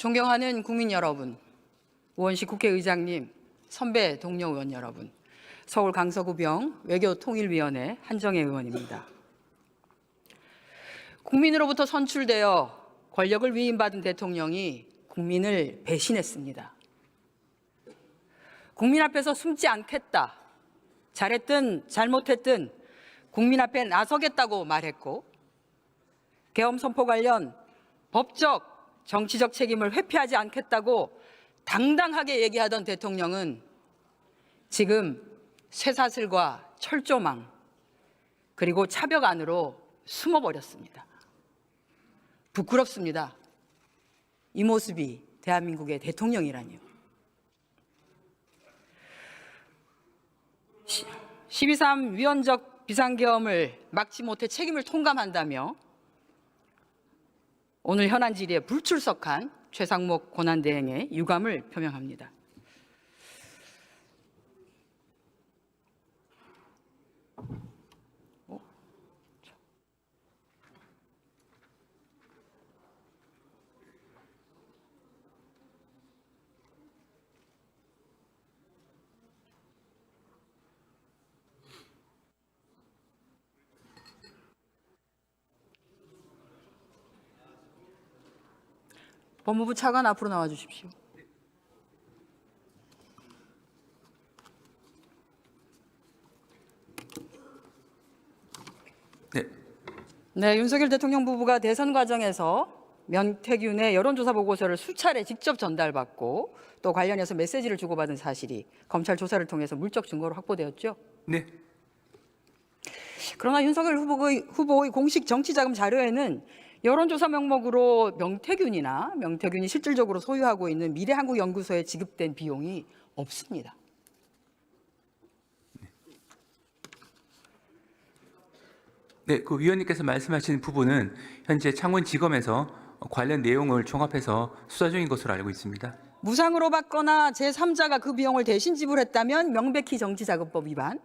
존경하는 국민 여러분, 우원식 국회의장님, 선배 동료 의원 여러분, 서울 강서구병 외교통일위원회 한정혜 의원입니다. 국민으로부터 선출되어 권력을 위임받은 대통령이 국민을 배신했습니다. 국민 앞에서 숨지 않겠다, 잘했든 잘못했든 국민 앞에 나서겠다고 말했고, 계엄 선포 관련 법적, 정치적 책임을 회피하지 않겠다고 당당하게 얘기하던 대통령은 지금 쇠사슬과 철조망 그리고 차벽 안으로 숨어버렸습니다. 부끄럽습니다. 이 모습이 대한민국의 대통령이라니요. 12.3 위헌적 비상계엄을 막지 못해 책임을 통감한다며 오늘 현안 질의에 불출석한 최상목 권한대행의 유감을 표명합니다. 법무부 차관 앞으로 나와 주십시오. 네, 윤석열 대통령 부부가 대선 과정에서 명태균의 여론조사 보고서를 수차례 직접 전달받고 또 관련해서 메시지를 주고받은 사실이 검찰 조사를 통해서 물적 증거로 확보되었죠? 네. 그러나 윤석열 후보의 공식 정치자금 자료에는 여론조사 명목으로 명태균이 실질적으로 소유하고 있는 미래한국연구소에 지급된 비용이 없습니다. 네, 그 위원님께서 말씀하신 부분은 현재 창원지검에서 관련 내용을 종합해서 수사 중인 것으로 알고 있습니다. 무상으로 받거나 제3자가 그 비용을 대신 지불했다면 명백히 정치자금법 위반?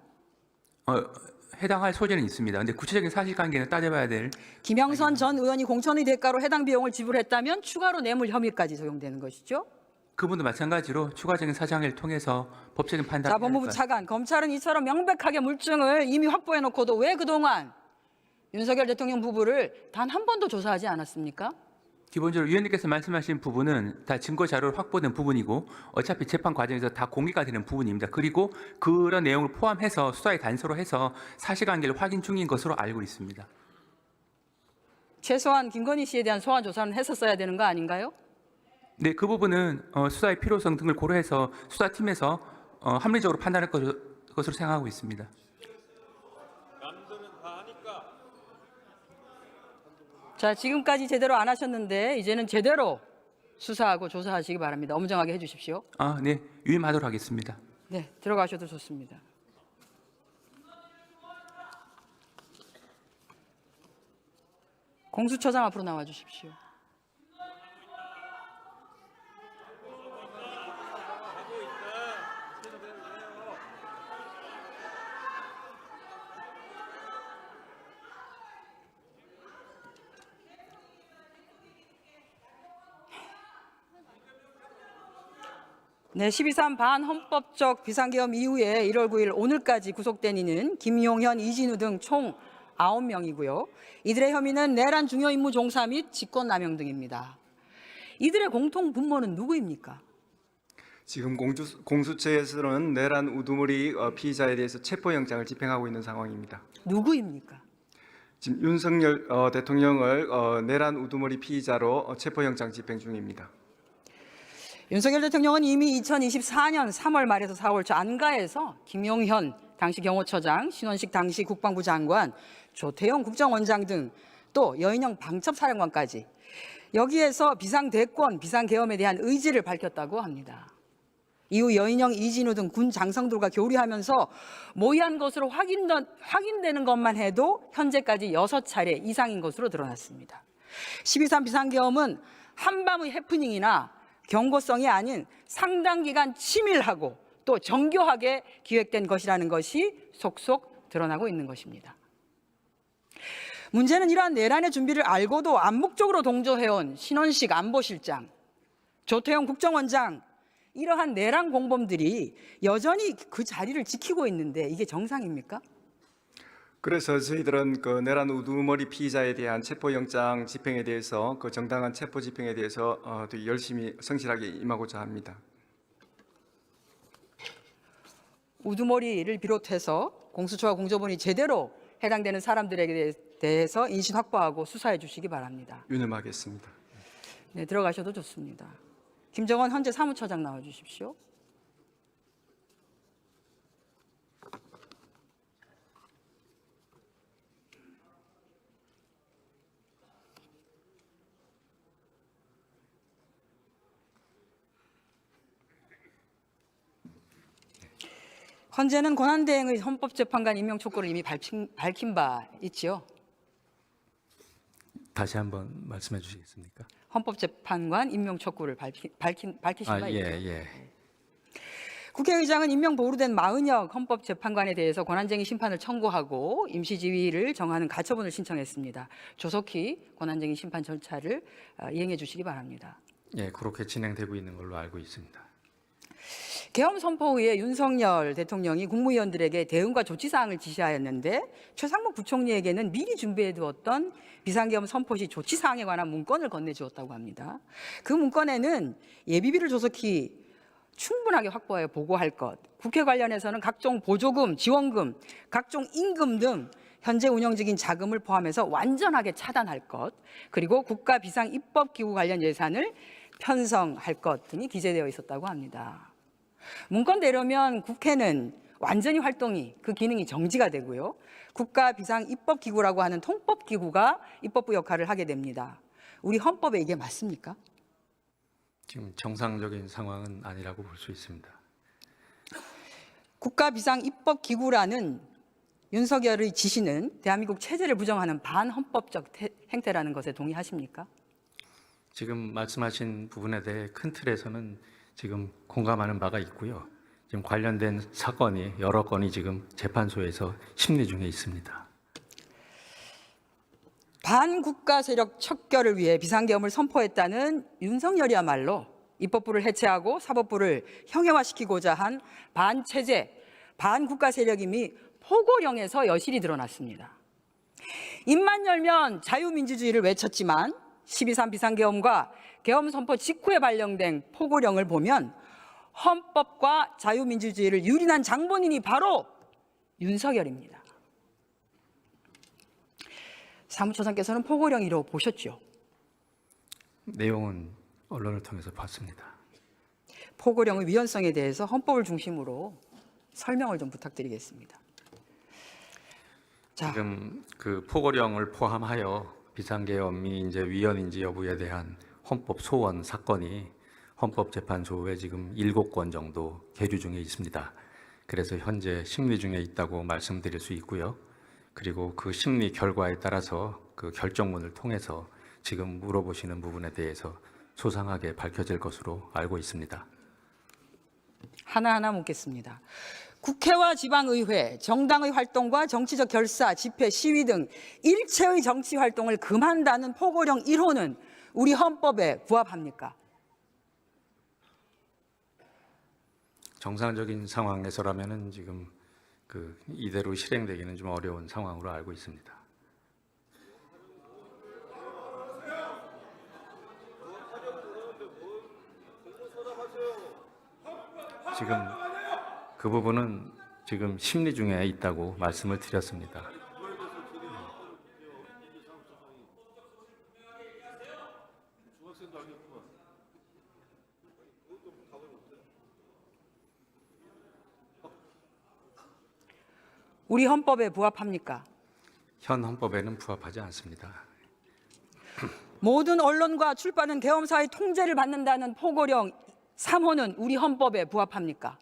해당할 소재는 있습니다. 그런데 구체적인 사실관계는 따져봐야 될. 김영선 전 의원이 공천의 대가로 해당 비용을 지불했다면 추가로 뇌물 혐의까지 적용되는 것이죠? 그분도 마찬가지로 추가적인 사정을 통해서 법적인 판단을. 자, 법무부 차관, 검찰은 이처럼 명백하게 물증을 이미 확보해놓고도 왜 그동안 윤석열 대통령 부부를 단 한 번도 조사하지 않았습니까? 기본적으로 위원님께서 말씀하신 부분은 다 증거 자료로 확보된 부분이고 어차피 재판 과정에서 다 공개가 되는 부분입니다. 그리고 그런 내용을 포함해서 수사의 단서로 해서 사실관계를 확인 중인 것으로 알고 있습니다. 최소한 김건희 씨에 대한 소환 조사는 했었어야 되는 거 아닌가요? 네, 그 부분은 수사의 필요성 등을 고려해서 수사팀에서 합리적으로 판단할 것으로 생각하고 있습니다. 자, 지금까지 제대로 안 하셨는데 이제는 제대로 수사하고 조사하시기 바랍니다. 엄정하게 해주십시오. 네, 유임하도록 하겠습니다. 네, 들어가셔도 좋습니다. 공수처장 앞으로 나와 주십시오. 네, 12.3 반헌법적 비상계엄 이후에 1월 9일 오늘까지 구속된 이는 김용현, 이진우 등 총 9명이고요. 이들의 혐의는 내란 중요 임무 종사 및 직권남용 등입니다. 이들의 공통 분모는 누구입니까? 지금 공수처에서는 내란 우두머리 피의자에 대해서 체포영장을 집행하고 있는 상황입니다. 누구입니까? 지금 윤석열 대통령을 내란 우두머리 피의자로 체포영장 집행 중입니다. 윤석열 대통령은 이미 2024년 3월 말에서 4월 초 안가에서 김용현 당시 경호처장, 신원식 당시 국방부 장관, 조태용 국정원장 등 또 여인영 방첩사령관까지 여기에서 비상대권, 비상계엄에 대한 의지를 밝혔다고 합니다. 이후 여인영, 이진우 등 군 장성들과 교류하면서 모의한 것으로 확인되는 것만 해도 현재까지 6차례 이상인 것으로 드러났습니다. 12.3 비상계엄은 한밤의 해프닝이나 경고성이 아닌 상당 기간 치밀하고 또 정교하게 기획된 것이라는 것이 속속 드러나고 있는 것입니다. 문제는 이러한 내란의 준비를 알고도 암묵적으로 동조해온 신원식 안보실장, 조태용 국정원장, 이러한 내란 공범들이 여전히 그 자리를 지키고 있는데 이게 정상입니까? 그래서 저희들은 그 내란 우두머리 피의자에 대한 체포영장 집행에 대해서 그 정당한 체포 집행에 대해서 더 열심히 성실하게 임하고자 합니다. 우두머리를 비롯해서 공수처와 공조본이 제대로 해당되는 사람들에게 대해서 인신 확보하고 수사해 주시기 바랍니다. 유념하겠습니다. 네, 들어가셔도 좋습니다. 김정원 헌재 사무처장 나와 주십시오. 헌재는 권한대행의 헌법재판관 임명 촉구를 이미 밝힌 바 있지요. 다시 한번 말씀해 주시겠습니까? 헌법재판관 임명 촉구를 밝히신 바 있죠. 예. 국회의장은 임명 보류된 마은혁 헌법재판관에 대해서 권한쟁의 심판을 청구하고 임시지위를 정하는 가처분을 신청했습니다. 조속히 권한쟁의 심판 절차를 이행해 주시기 바랍니다. 예, 그렇게 진행되고 있는 걸로 알고 있습니다. 계엄 선포 후에 윤석열 대통령이 국무위원들에게 대응과 조치 사항을 지시하였는데 최상목 부총리에게는 미리 준비해 두었던 비상계엄 선포 시 조치 사항에 관한 문건을 건네주었다고 합니다. 그 문건에는 예비비를 조속히 충분하게 확보하여 보고할 것, 국회 관련해서는 각종 보조금, 지원금, 각종 임금 등 현재 운영 중인 자금을 포함해서 완전하게 차단할 것, 그리고 국가 비상 입법 기구 관련 예산을 편성할 것 등이 기재되어 있었다고 합니다. 문건대로면 국회는 완전히 활동이 그 기능이 정지가 되고요. 국가 비상 입법 기구라고 하는 통법 기구가 입법부 역할을 하게 됩니다. 우리 헌법에 이게 맞습니까? 지금 정상적인 상황은 아니라고 볼 수 있습니다. 국가 비상 입법 기구라는 윤석열의 지시는 대한민국 체제를 부정하는 반헌법적 행태라는 것에 동의하십니까? 지금 말씀하신 부분에 대해 큰 틀에서는 지금 공감하는 바가 있고요. 지금 관련된 사건이 여러 건이 지금 재판소에서 심리 중에 있습니다. 반국가 세력 척결을 위해 비상계엄을 선포했다는 윤석열이야말로 입법부를 해체하고 사법부를 형해화시키고자 한 반체제, 반국가 세력임이 포고령에서 여실히 드러났습니다. 입만 열면 자유민주주의를 외쳤지만 12.3 비상계엄과 계엄 선포 직후에 발령된 포고령을 보면 헌법과 자유민주주의를 유린한 장본인이 바로 윤석열입니다. 사무처장께서는 포고령이라고 보셨죠? 내용은 언론을 통해서 봤습니다. 포고령의 위헌성에 대해서 헌법을 중심으로 설명을 좀 부탁드리겠습니다. 자, 지금 그 포고령을 포함하여 비상계엄이 이제 위헌인지 여부에 대한 헌법 소원 사건이 헌법재판소에 지금 7건 정도 계류 중에 있습니다. 그래서 현재 심리 중에 있다고 말씀드릴 수 있고요. 그리고 그 심리 결과에 따라서 그 결정문을 통해서 지금 물어보시는 부분에 대해서 소상하게 밝혀질 것으로 알고 있습니다. 하나하나 묻겠습니다. 국회와 지방의회, 정당의 활동과 정치적 결사, 집회, 시위 등 일체의 정치 활동을 금한다는 포고령 1호는 우리 헌법에 부합합니까? 정상적인 상황에서라면은 지금 그 이대로 실행되기는 좀 어려운 상황으로 알고 있습니다. 지금 그 부분은 지금 심리 중에 있다고 말씀을 드렸습니다. 우리 헌법에 부합합니까? 현 헌법에는 부합하지 않습니다. 모든 언론과 출판은 계엄사의 통제를 받는다는 포고령 3호는 우리 헌법에 부합합니까?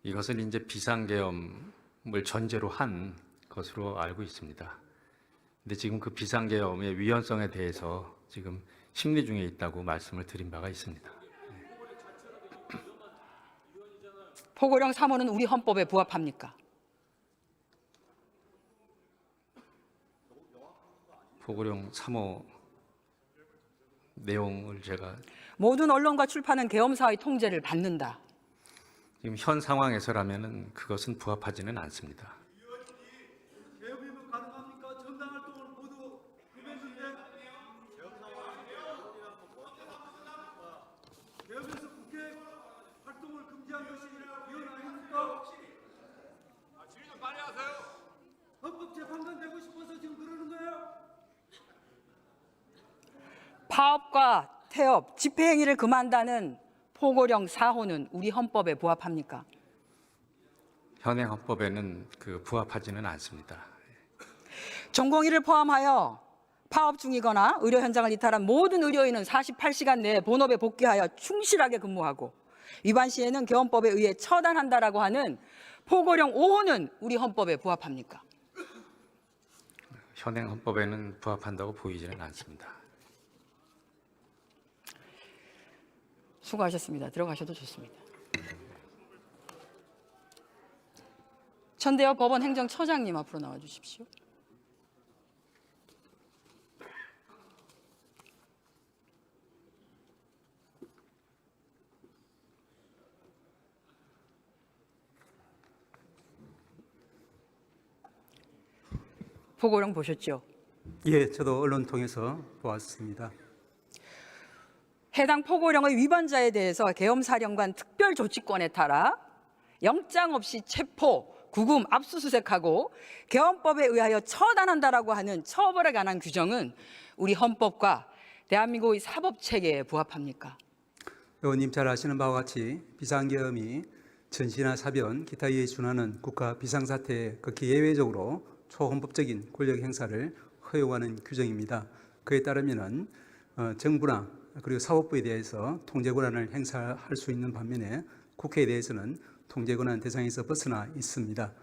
이것은 이제 비상계엄을 전제로 한 것으로 알고 있습니다. 근데 지금 그 비상계엄의 위헌성에 대해서 지금 심리 중에 있다고 말씀을 드린 바가 있습니다. 포고령 3호는 우리 헌법에 부합합니까? 포고령 3호 내용을 제가 모든 언론과 출판은 계엄사의 통제를 받는다. 지금 현 상황에서라면은 그것은 부합하지는 않습니다. 계엄이면 가능합니까? 정당 활동을 모두 금했는데 계엄에서 국회 활동을 금지한 것이 위헌 아닙니까? 질의 좀 많이 하세요. 헌법재판관 되고 싶어서 지금 그러는 거예요? 파업과 태업, 집회행위를 금한다는 포고령 4호는 우리 헌법에 부합합니까? 현행 헌법에는 부합하지는 않습니다. 전공의를 포함하여 파업 중이거나 의료 현장을 이탈한 모든 의료인은 48시간 내에 본업에 복귀하여 충실하게 근무하고 위반 시에는 계엄법에 의해 처단한다라고 하는 포고령 5호는 우리 헌법에 부합합니까? 현행 헌법에는 부합한다고 보이지는 않습니다. 수고하셨습니다. 들어가셔도 좋습니다. 천대엽 법원 행정처장님 앞으로 나와 주십시오. 포고령 보셨죠? 예, 저도 언론 통해서 보았습니다. 해당 포고령의 위반자에 대해서 계엄사령관 특별조치권에 따라 영장 없이 체포, 구금, 압수수색하고 계엄법에 의하여 처단한다라고 하는 처벌에 관한 규정은 우리 헌법과 대한민국의 사법체계에 부합합니까? 의원님 잘 아시는 바와 같이 비상계엄이 전시나 사변, 기타 이에 준하는 국가 비상사태에 극히 예외적으로 초헌법적인 권력 행사를 허용하는 규정입니다. 그에 따르면은 정부나 그리고 사법부에 대해서 통제 권한을 행사할 수 있는 반면에 국회에 대해서는 통제 권한 대상에서 벗어나 있습니다.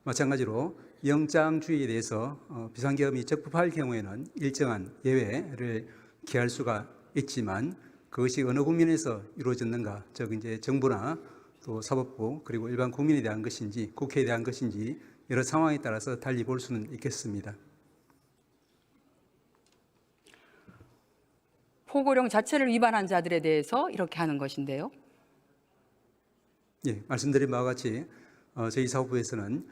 마찬가지로 영장주의에 대해서 비상계엄이 적법할 경우에는 일정한 예외를 기할 수가 있지만 그것이 어느 국면에서 이루어졌는가, 즉 이제 정부나 또 사법부 그리고 일반 국민에 대한 것인지 국회에 대한 것인지 여러 상황에 따라서 달리 볼 수는 있겠습니다. 포고령 자체를 위반한 자들에 대해서 이렇게 하는 것인데요. 예, 말씀드린 바와 같이 저희 사법부에서는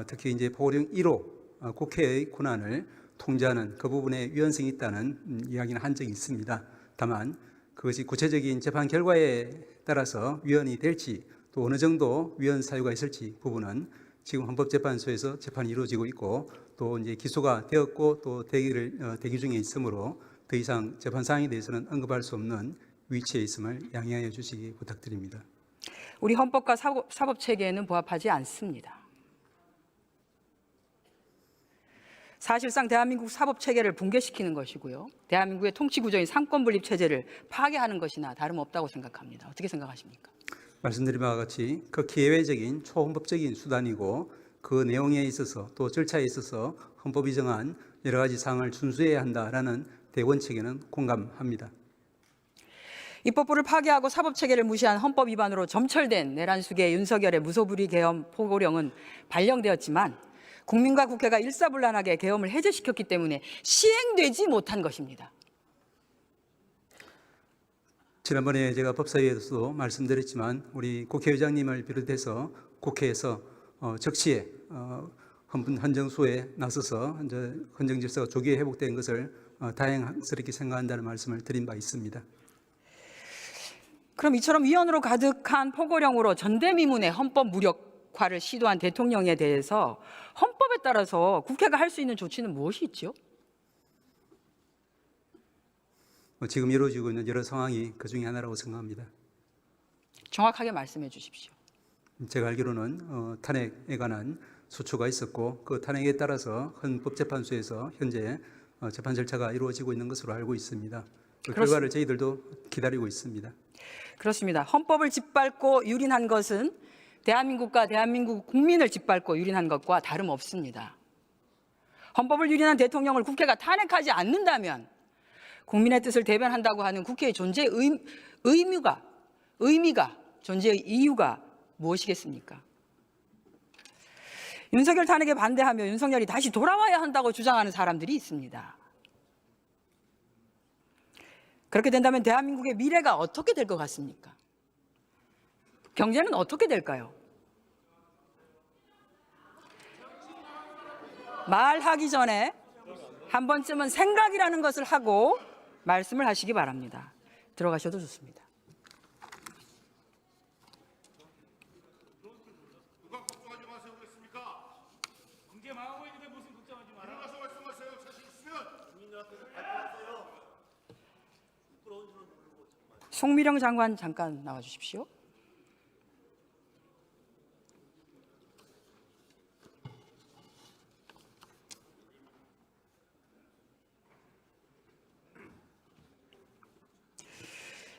특히 이제 포고령 1호 국회의 권한을 통제하는 그 부분에 위헌성이 있다는 이야기는 한 적이 있습니다. 다만 그것이 구체적인 재판 결과에 따라서 위헌이 될지 또 어느 정도 위헌 사유가 있을지 부분은 지금 헌법재판소에서 재판이 이루어지고 있고 또 이제 기소가 되었고 또 대기 중에 있으므로 더 이상 재판 사항에 대해서는 언급할 수 없는 위치에 있음을 양해하여 주시기 부탁드립니다. 우리 헌법과 사법체계에는 부합하지 않습니다. 사실상 대한민국 사법체계를 붕괴시키는 것이고요. 대한민국의 통치구조인 상권분립체제를 파괴하는 것이나 다름없다고 생각합니다. 어떻게 생각하십니까? 말씀드린 바와 같이 극히 예외적인 초헌법적인 수단이고 그 내용에 있어서 또 절차에 있어서 헌법이 정한 여러 가지 사항을 준수해야 한다라는 대원칙에는 공감합니다. 입법부를 파괴하고 사법체계를 무시한 헌법 위반으로 점철된 내란숙의 윤석열의 무소불위 계엄 포고령은 발령되었지만 국민과 국회가 일사불란하게 계엄을 해제시켰기 때문에 시행되지 못한 것입니다. 지난번에 제가 법사위에서도 말씀드렸지만 우리 국회의장님을 비롯해서 국회에서 적시에 헌정수에 나서서 이제 헌정 질서가 조기에 회복된 것을 다행스럽게 생각한다는 말씀을 드린 바 있습니다. 그럼 이처럼 위헌으로 가득한 포고령으로 전대미문의 헌법 무력화를 시도한 대통령에 대해서 헌법에 따라서 국회가 할 수 있는 조치는 무엇이 있죠? 지금 이루어지고 있는 여러 상황이 그 중에 하나라고 생각합니다. 정확하게 말씀해 주십시오. 제가 알기로는 탄핵에 관한 소추가 있었고 그 탄핵에 따라서 헌법재판소에서 현재 재판 절차가 이루어지고 있는 것으로 알고 있습니다. 그 결과를 저희들도 기다리고 있습니다. 그렇습니다. 헌법을 짓밟고 유린한 것은 대한민국과 대한민국 국민을 짓밟고 유린한 것과 다름없습니다. 헌법을 유린한 대통령을 국회가 탄핵하지 않는다면 국민의 뜻을 대변한다고 하는 국회의 존재의 의미가 존재의 이유가 무엇이겠습니까? 윤석열 탄핵에 반대하며 윤석열이 다시 돌아와야 한다고 주장하는 사람들이 있습니다. 그렇게 된다면 대한민국의 미래가 어떻게 될 것 같습니까? 경제는 어떻게 될까요? 말하기 전에 한 번쯤은 생각이라는 것을 하고 말씀을 하시기 바랍니다. 들어가셔도 좋습니다. 송미령 장관 잠깐 나와 주십시오.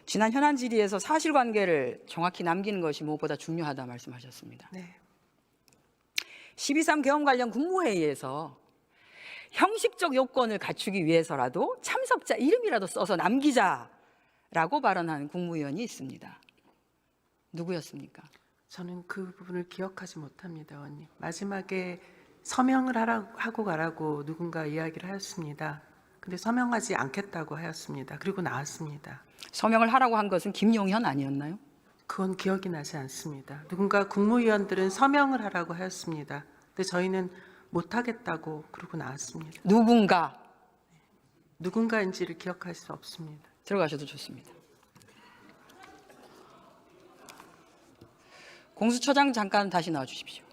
지난 현안 질의에서 사실관계를 정확히 남기는 것이 무엇보다 중요하다 말씀하셨습니다. 네. 12.3 개헌 관련 국무회의에서 형식적 요건을 갖추기 위해서라도 참석자 이름이라도 써서 남기자라고 발언한 국무위원이 있습니다. 누구였습니까? 저는 그 부분을 기억하지 못합니다, 의원님. 마지막에 서명을 하고 가라고 누군가 이야기를 하였습니다. 근데 서명하지 않겠다고 하였습니다. 그리고 나왔습니다. 서명을 하라고 한 것은 김용현 아니었나요? 그건 기억이 나지 않습니다. 누군가 국무위원들은 서명을 하라고 하였습니다. 근데 저희는 못하겠다고 그러고 나왔습니다. 누군가인지를 기억할 수 없습니다. 들어가셔도 좋습니다. 공수처장 잠깐 다시 나와 주십시오.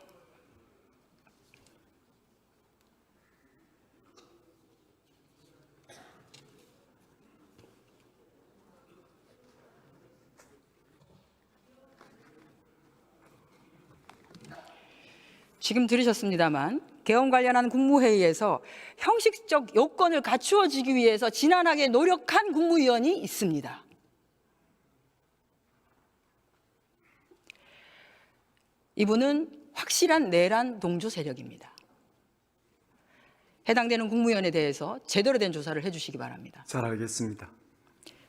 지금 들으셨습니다만 개헌 관련한 국무회의에서 형식적 요건을 갖추어지기 위해서 지난하게 노력한 국무위원이 있습니다. 이분은 확실한 내란 동조 세력입니다. 해당되는 국무위원에 대해서 제대로 된 조사를 해주시기 바랍니다. 잘 알겠습니다.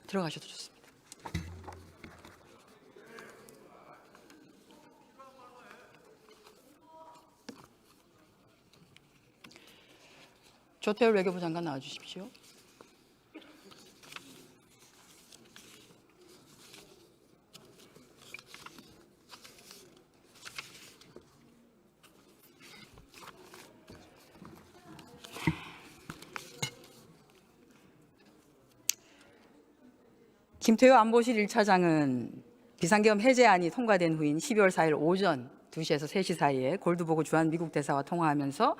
들어가셔도 좋습니다. 조태열 외교부 장관 나와 주십시오. 김태효 안보실 1차장은 비상계엄 해제안이 통과된 후인 12월 4일 오전 2시에서 3시 사이에 골드보고 주한 미국 대사와 통화하면서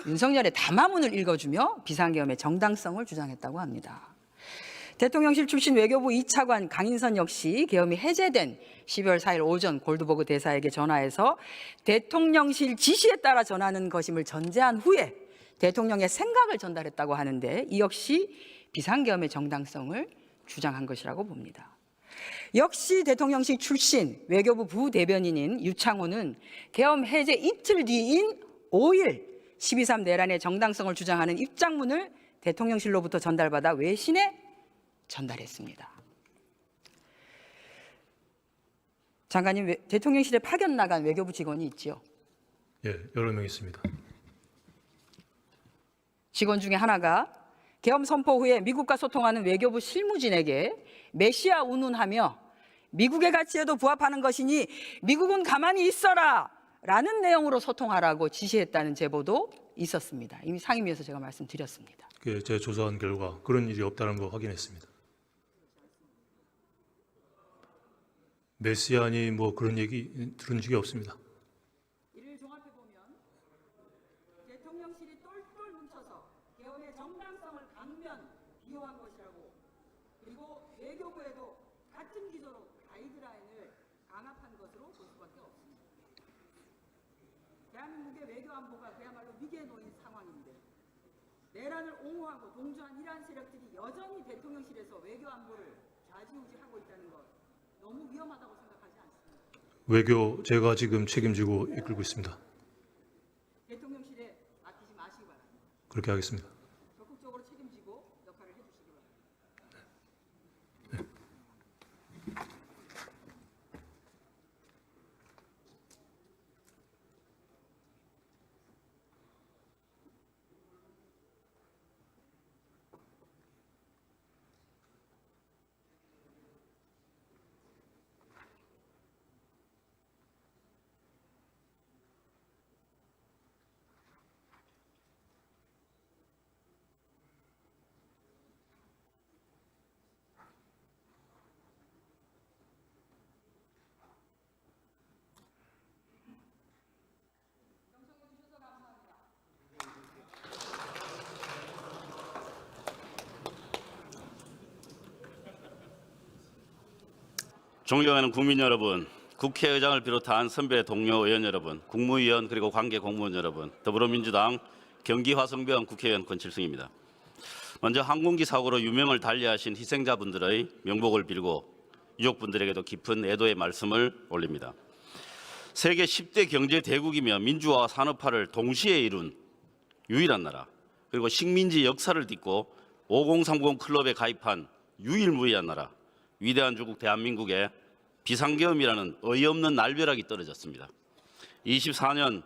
윤석열의 담화문을 읽어주며 비상계엄의 정당성을 주장했다고 합니다. 대통령실 출신 외교부 2차관 강인선 역시 계엄이 해제된 12월 4일 오전 골드보그 대사에게 전화해서 대통령실 지시에 따라 전하는 것임을 전제한 후에 대통령의 생각을 전달했다고 하는데 이 역시 비상계엄의 정당성을 주장한 것이라고 봅니다. 역시 대통령실 출신 외교부 부대변인인 유창호는 계엄 해제 이틀 뒤인 5일 12.3 내란의 정당성을 주장하는 입장문을 대통령실로부터 전달받아 외신에 전달했습니다. 장관님, 대통령실에 파견 나간 외교부 직원이 있지요? 예, 여러 명 있습니다. 직원 중에 하나가 계엄 선포 후에 미국과 소통하는 외교부 실무진에게 메시아 운운하며 미국의 가치에도 부합하는 것이니 미국은 가만히 있어라 라는 내용으로 소통하라고 지시했다는 제보도 있었습니다. 이미 상임위에서 제가 말씀드렸습니다. 제가 조사한 결과 그런 일이 없다는 거 확인했습니다. 메시안이 뭐 그런 얘기 들은 적이 없습니다. 이를 종합해 보면 대통령실이 똘똘 뭉쳐서 계엄의 정당성을 강면 비호한 것이라고, 그리고 외교부에도 같은 기조로 가이드라인을 강압한 것으로 볼 수밖에 없습니다. 대한민국의 외교 안보가 그야말로 위기에 놓인 상황인데 내란을 옹호하고 동조한 이러한 세력들이 여전히 대통령실에서 외교 안보를 좌지우지하고 있다는 것 너무 위험하다고 생각하지 않습니까? 외교 제가 지금 책임지고 이끌고 있습니다. 대통령실에 맡기지 마시기 바랍니다. 그렇게 하겠습니다. 적극적으로 책임지고 역할을 해주시기 바랍니다. 존경하는 국민 여러분, 국회의장을 비롯한 선배 동료 의원 여러분, 국무위원 그리고 관계 공무원 여러분, 더불어민주당 경기 화성병 국회의원 권칠승입니다. 먼저 항공기 사고로 유명을 달리하신 희생자분들의 명복을 빌고 유족분들에게도 깊은 애도의 말씀을 올립니다. 세계 10대 경제 대국이며 민주화와 산업화를 동시에 이룬 유일한 나라, 그리고 식민지 역사를 딛고 5030 클럽에 가입한 유일무이한 나라, 위대한 조국 대한민국에 비상계엄이라는 어이없는 날벼락이 떨어졌습니다. 24년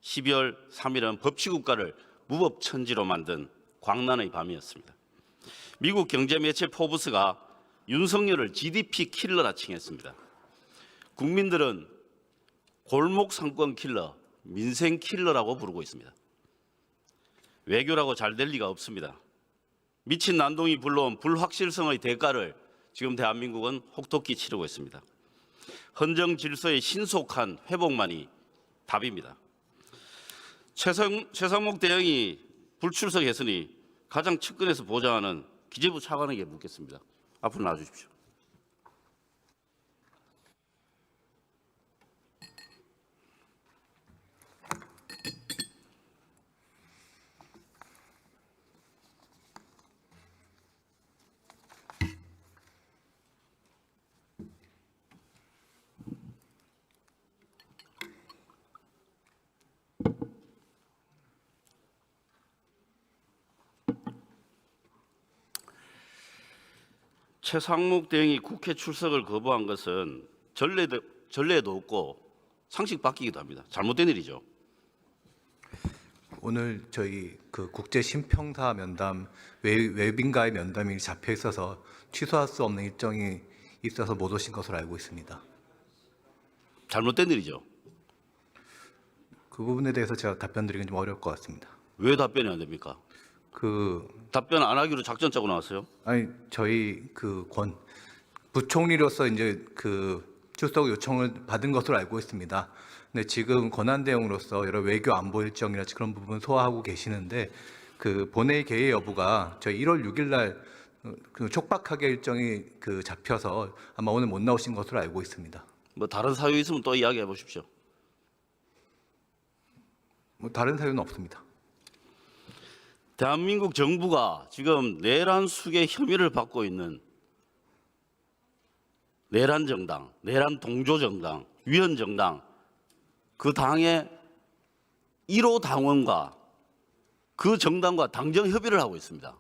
12월 3일은 법치국가를 무법천지로 만든 광란의 밤이었습니다. 미국 경제매체 포브스가 윤석열을 GDP 킬러라 칭했습니다. 국민들은 골목 상권 킬러, 민생 킬러라고 부르고 있습니다. 외교라고 잘 될 리가 없습니다. 미친 난동이 불러온 불확실성의 대가를 지금 대한민국은 혹독히 치르고 있습니다. 헌정 질서의 신속한 회복만이 답입니다. 최상목 대행이 불출석했으니 가장 측근에서 보좌하는 기재부 차관에게 묻겠습니다. 앞으로 나와주십시오. 최상목 대행이 국회 출석을 거부한 것은 전례도 없고 상식 바뀌기도 합니다. 잘못된 일이죠. 오늘 저희 그 국제 심평사 면담 외빈과의 면담이 잡혀 있어서 취소할 수 없는 일정이 있어서 못 오신 것으로 알고 있습니다. 잘못된 일이죠. 그 부분에 대해서 제가 답변드리긴 좀 어려울 것 같습니다. 왜 답변이 안 됩니까? 답변 안 하기로 작전 짜고 나왔어요? 아니 저희 부총리로서 이제 출석 요청을 받은 것으로 알고 있습니다. 근데 지금 권한 대응으로서 여러 외교 안보 일정이라든지 그런 부분 소화하고 계시는데 본회의 개의 여부가 저희 1월 6일 날 촉박하게 일정이 잡혀서 아마 오늘 못 나오신 것으로 알고 있습니다. 뭐 다른 사유 있으면 또 이야기해 보십시오. 뭐 다른 사유는 없습니다. 대한민국 정부가 지금 내란 수괴 혐의를 받고 있는 내란 정당, 내란 동조 정당, 위헌 정당, 그 당의 1호 당원과 그 정당과 당정 협의를 하고 있습니다.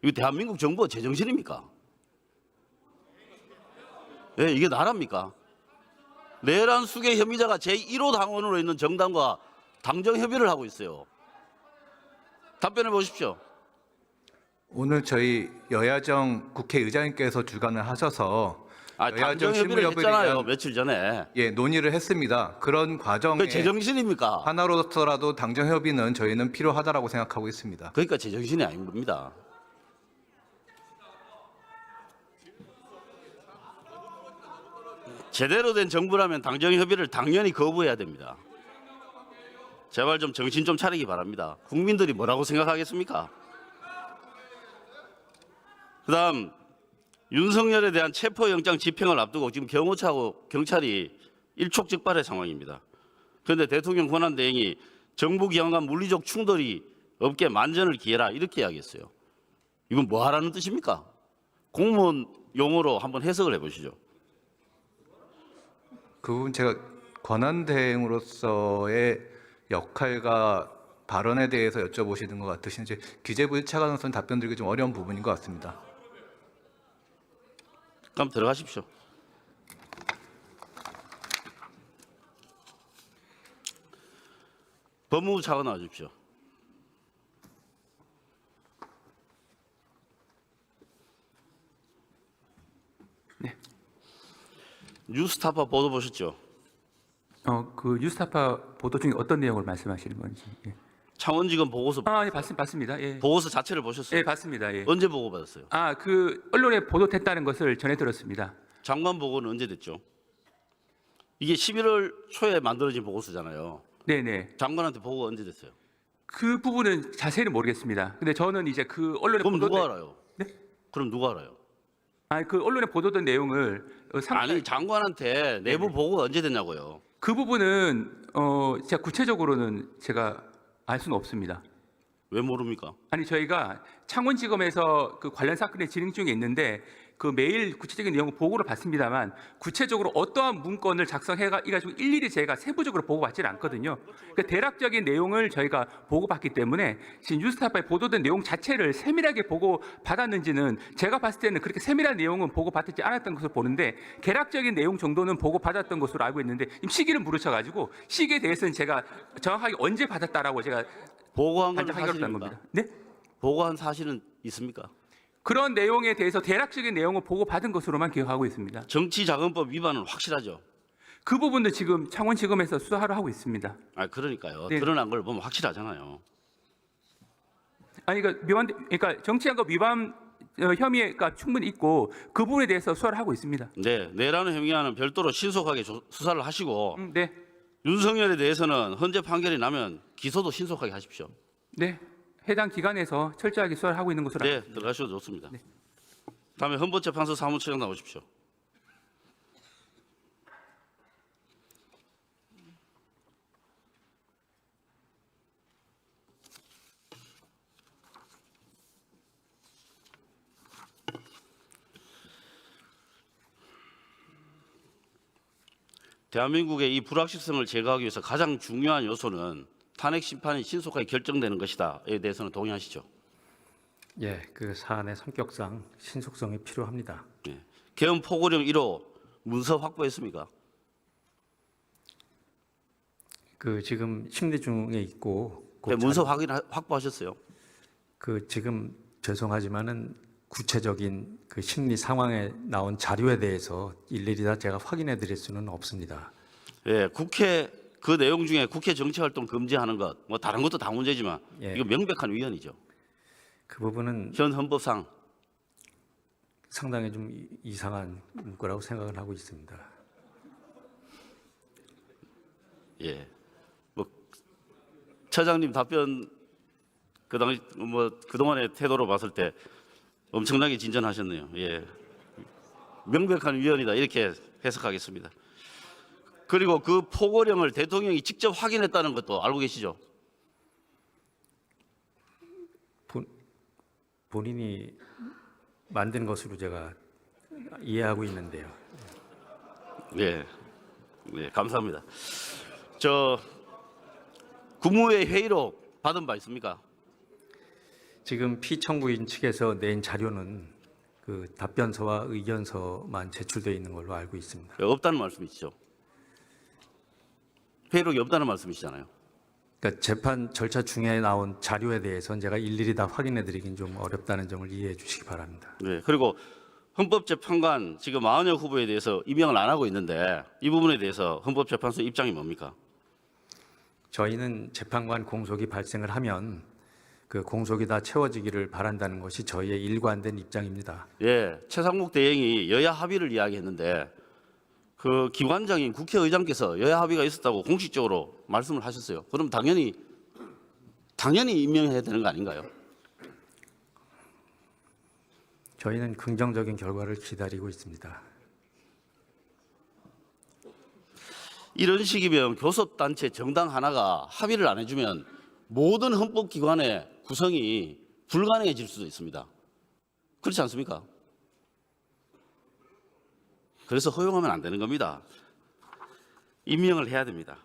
이거 대한민국 정부가 제정신입니까? 네, 이게 나라입니까? 내란 수괴 혐의자가 제1호 당원으로 있는 정당과 당정 협의를 하고 있어요. 답변해 보십시오. 오늘 저희 여야정 국회의장님께서 주관을 하셔서 당정 협의를 했잖아요. 며칠 전에. 논의를 했습니다. 그런 과정에 그 제정신입니까? 하나로서라도 당정 협의는 저희는 필요하다라고 생각하고 있습니다. 그러니까 제정신이 아닌 겁니다. 제대로 된 정부라면 당정 협의를 당연히 거부해야 됩니다. 제발 좀 정신 좀 차리기 바랍니다. 국민들이 뭐라고 생각하겠습니까? 그다음 윤석열에 대한 체포영장 집행을 앞두고 지금 경호처하고 경찰이 일촉즉발의 상황입니다. 그런데 대통령 권한대행이 정부기관 간 물리적 충돌이 없게 만전을 기해라 이렇게 이야기했어요. 이건 뭐 하라는 뜻입니까? 공무원 용어로 한번 해석을 해보시죠. 그 부분 제가 권한대행으로서의 역할과 발언에 대해서 여쭤보시는 것 같으신지 기재부 1차관으로서는 답변드리기 좀 어려운 부분인 것 같습니다. 그럼 들어가십시오. 법무부 차관 나와주십시오. 네. 뉴스타파 보도 보셨죠? 그 뉴스타파 보도 중에 어떤 내용을 말씀하시는 건지. 예. 창원지검 보고서 예, 봤습니다. 예. 보고서 자체를 보셨어요? 예, 봤습니다. 예. 언제 보고 받았어요? 언론에 보도됐다는 것을 전해 들었습니다. 장관 보고는 언제 됐죠? 이게 11월 초에 만들어진 보고서잖아요. 네네. 장관한테 보고가 언제 됐어요? 그 부분은 자세히는 모르겠습니다. 근데 저는 이제 그 언론에 그럼 보도된- 누가 알아요? 네? 그럼 누가 알아요? 그 언론에 보도된 내용을 아니 장관한테 내부 보고가 언제 됐냐고요. 그 부분은 제가 구체적으로는 제가 알 수는 없습니다. 왜 모릅니까? 아니 저희가 창원지검에서 그 관련 사건의 진행 중에 있는데 그 매일 구체적인 내용을 보고를 받습니다만 구체적으로 어떠한 문건을 작성해가지고 일일이 제가 세부적으로 보고받지는 않거든요. 그러니까 대략적인 내용을 저희가 보고받기 때문에 지금 뉴스타파에 보도된 내용 자체를 세밀하게 보고받았는지는 제가 봤을 때는 그렇게 세밀한 내용은 보고받지 않았던 것으로 보는데 개략적인 내용 정도는 보고받았던 것으로 알고 있는데 시기를 물으셔가지고 시기에 대해서는 제가 정확하게 언제 받았다라고 제가 보고한 건 단정하기 어렵다는 사실입니까? 겁니다. 네? 보고한 사실은 있습니까? 그런 내용에 대해서 대략적인 내용을 보고받은 것으로만 기억하고 있습니다. 정치자금법 위반은 확실하죠. 그 부분도 지금 창원지검에서 수사를 하고 있습니다. 그러니까요. 네. 드러난 걸 보면 확실하잖아요. 아니 그러니까 정치자금법 위반 혐의가 충분히 있고 그 부분에 대해서 수사를 하고 있습니다. 네, 내라는 혐의와는 별도로 신속하게 수사를 하시고 네, 윤석열에 대해서는 헌재 판결이 나면 기소도 신속하게 하십시오. 네, 해당 기관에서 철저하게 수사를 하고 있는 것으로 알고 네, 있습니다. 들어가셔도 좋습니다. 네. 다음에 헌법재판소 사무처장 나오십시오. 대한민국의 이 불확실성을 제거하기 위해서 가장 중요한 요소는 탄핵 심판이 신속하게 결정되는 것이다에 대해서는 동의하시죠? 예, 그 사안의 성격상 신속성이 필요합니다. 네. 계엄 포고령 1호 문서 확보했습니까? 그 지금 심리 중에 있고 네, 문서 확보하셨어요? 그 지금 죄송하지만은 구체적인 그 심리 상황에 나온 자료에 대해서 일일이 다 제가 확인해 드릴 수는 없습니다. 예, 국회 그 내용 중에 국회 정치 활동 금지하는 것, 뭐 다른 것도 다 문제지만 예. 이거 명백한 위헌이죠. 그 부분은 현 헌법상 상당히 좀 이상한 거라고 생각을 하고 있습니다. 예, 뭐 처장님 답변 그 당시 뭐 그동안의 태도로 봤을 때 엄청나게 진전하셨네요. 예, 명백한 위헌이다 이렇게 해석하겠습니다. 그리고 그 포고령을 대통령이 직접 확인했다는 것도 알고 계시죠? 본인이 만든 것으로 제가 이해하고 있는데요. 예, 네, 감사합니다. 저 국무회의 회의록 받은 바 있습니까? 지금 피청구인 측에서 낸 자료는 그 답변서와 의견서만 제출되어 있는 걸로 알고 있습니다. 없다는 말씀이시죠? 회의록이 없다는 말씀이시잖아요. 그러니까 재판 절차 중에 나온 자료에 대해서는 제가 일일이 다 확인해 드리긴 좀 어렵다는 점을 이해해 주시기 바랍니다. 네, 그리고 헌법재판관 지금 마은혁 후보에 대해서 임명을 안 하고 있는데 이 부분에 대해서 헌법재판소 입장이 뭡니까? 저희는 재판관 공석이 발생을 하면 그 공석이 다 채워지기를 바란다는 것이 저희의 일관된 입장입니다. 예, 최상목 대행이 여야 합의를 이야기했는데 그 기관장인 국회의장께서 여야 합의가 있었다고 공식적으로 말씀을 하셨어요. 그럼 당연히 임명해야 되는 거 아닌가요? 저희는 긍정적인 결과를 기다리고 있습니다. 이런 식이면 교섭단체 정당 하나가 합의를 안 해주면 모든 헌법기관의 구성이 불가능해질 수도 있습니다. 그렇지 않습니까? 그래서 허용하면 안 되는 겁니다. 임명을 해야 됩니다.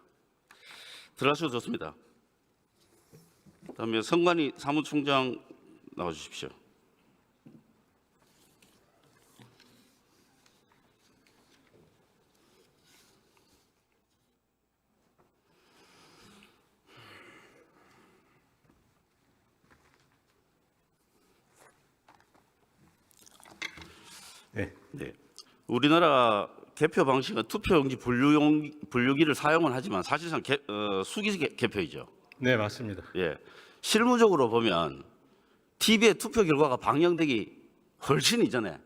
들어가셔도 좋습니다. 그다음에 선관위 사무총장 나와주십시오. 네. 우리나라 개표 방식은 투표용지 분류기를 사용은 하지만 사실상 수기 개표이죠. 네, 맞습니다. 예. 실무적으로 보면 TV에 투표 결과가 방영되기 훨씬 이전에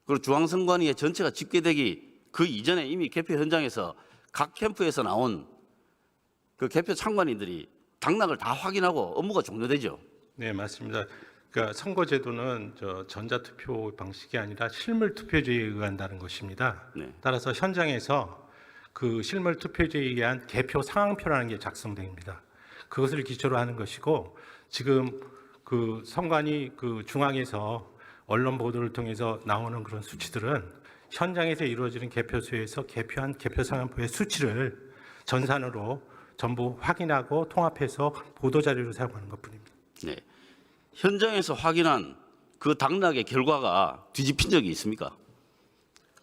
그리고 중앙선관위의 전체가 집계되기 그 이전에 이미 개표 현장에서 각 캠프에서 나온 그 개표 참관인들이 당락을 다 확인하고 업무가 종료되죠. 네, 맞습니다. 그러니까 선거제도는 전자투표 방식이 아니라 실물투표제에 의한다는 것입니다. 네. 따라서 현장에서 그 실물투표제에 의한 개표 상황표라는 게 작성됩니다. 그것을 기초로 하는 것이고 지금 그 선관위 그 중앙에서 언론 보도를 통해서 나오는 그런 수치들은 현장에서 이루어지는 개표소에서 개표한 개표 상황표의 수치를 전산으로 전부 확인하고 통합해서 보도 자료로 사용하는 것뿐입니다. 네. 현장에서 확인한 그 당락의 결과가 뒤집힌 적이 있습니까?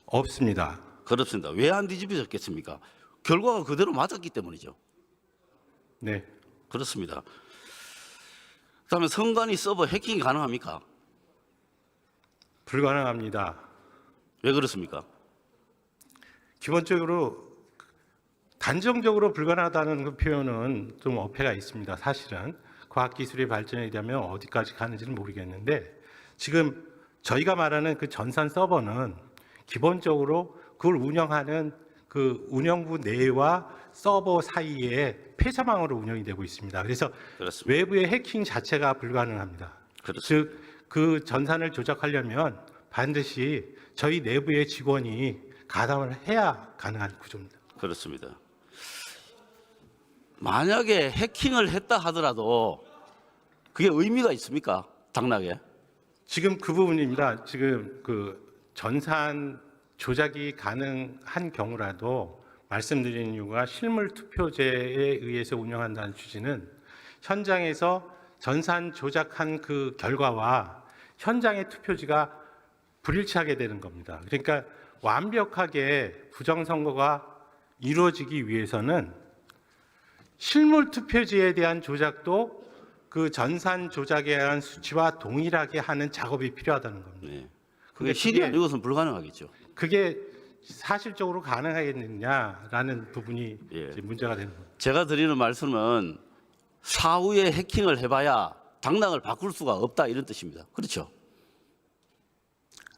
없습니다. 그렇습니다. 왜 안 뒤집혀졌겠습니까? 결과가 그대로 맞았기 때문이죠. 네. 그렇습니다. 그다음에 선관위 서버 해킹이 가능합니까? 불가능합니다. 왜 그렇습니까? 기본적으로 단정적으로 불가능하다는 그 표현은 좀 어폐가 있습니다. 사실은 과학기술의 발전에 대하면 어디까지 가는지는 모르겠는데 지금 저희가 말하는 그 전산 서버는 기본적으로 그걸 운영하는 그 운영부 내와 서버 사이에 폐사망으로 운영이 되고 있습니다. 그래서 그렇습니다. 외부의 해킹 자체가 불가능합니다. 그렇습니다. 즉 그 전산을 조작하려면 반드시 저희 내부의 직원이 가담을 해야 가능한 구조입니다. 그렇습니다. 만약에 해킹을 했다 하더라도 그게 의미가 있습니까? 당락에? 지금 그 부분입니다. 지금 그 전산 조작이 가능한 경우라도 말씀드린 이유가 실물 투표제에 의해서 운영한다는 취지는 현장에서 전산 조작한 그 결과와 현장의 투표지가 불일치하게 되는 겁니다. 그러니까 완벽하게 부정선거가 이루어지기 위해서는 실물 투표지에 대한 조작도 그 전산 조작에 대한 수치와 동일하게 하는 작업이 필요하다는 겁니다. 네. 그게 실이 아니고서는 불가능하겠죠. 그게 사실적으로 가능하겠느냐라는 부분이 예. 이제 문제가 되는 겁니다. 제가 드리는 말씀은 사후에 해킹을 해봐야 당락을 바꿀 수가 없다 이런 뜻입니다. 그렇죠?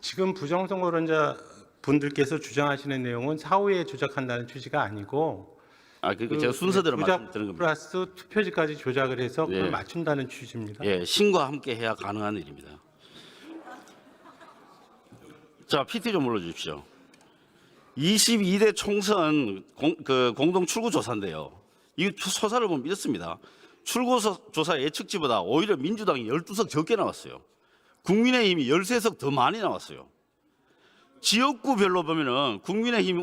지금 부정선거론자 분들께서 주장하시는 내용은 사후에 조작한다는 취지가 아니고 제가 순서대로 조작 말씀드리는 겁니다. 플러스 투표지까지 조작을 해서 그걸 예. 맞춘다는 취지입니다. 예, 신과 함께 해야 가능한 일입니다. 자, PT 좀 올려주십시오. 22대 총선 공동 출구 조사인데요. 이 조사를 보면 이렇습니다. 출구 조사 예측치보다 오히려 민주당이 12석 적게 나왔어요. 국민의힘이 13석 더 많이 나왔어요. 지역구별로 보면은 국민의힘이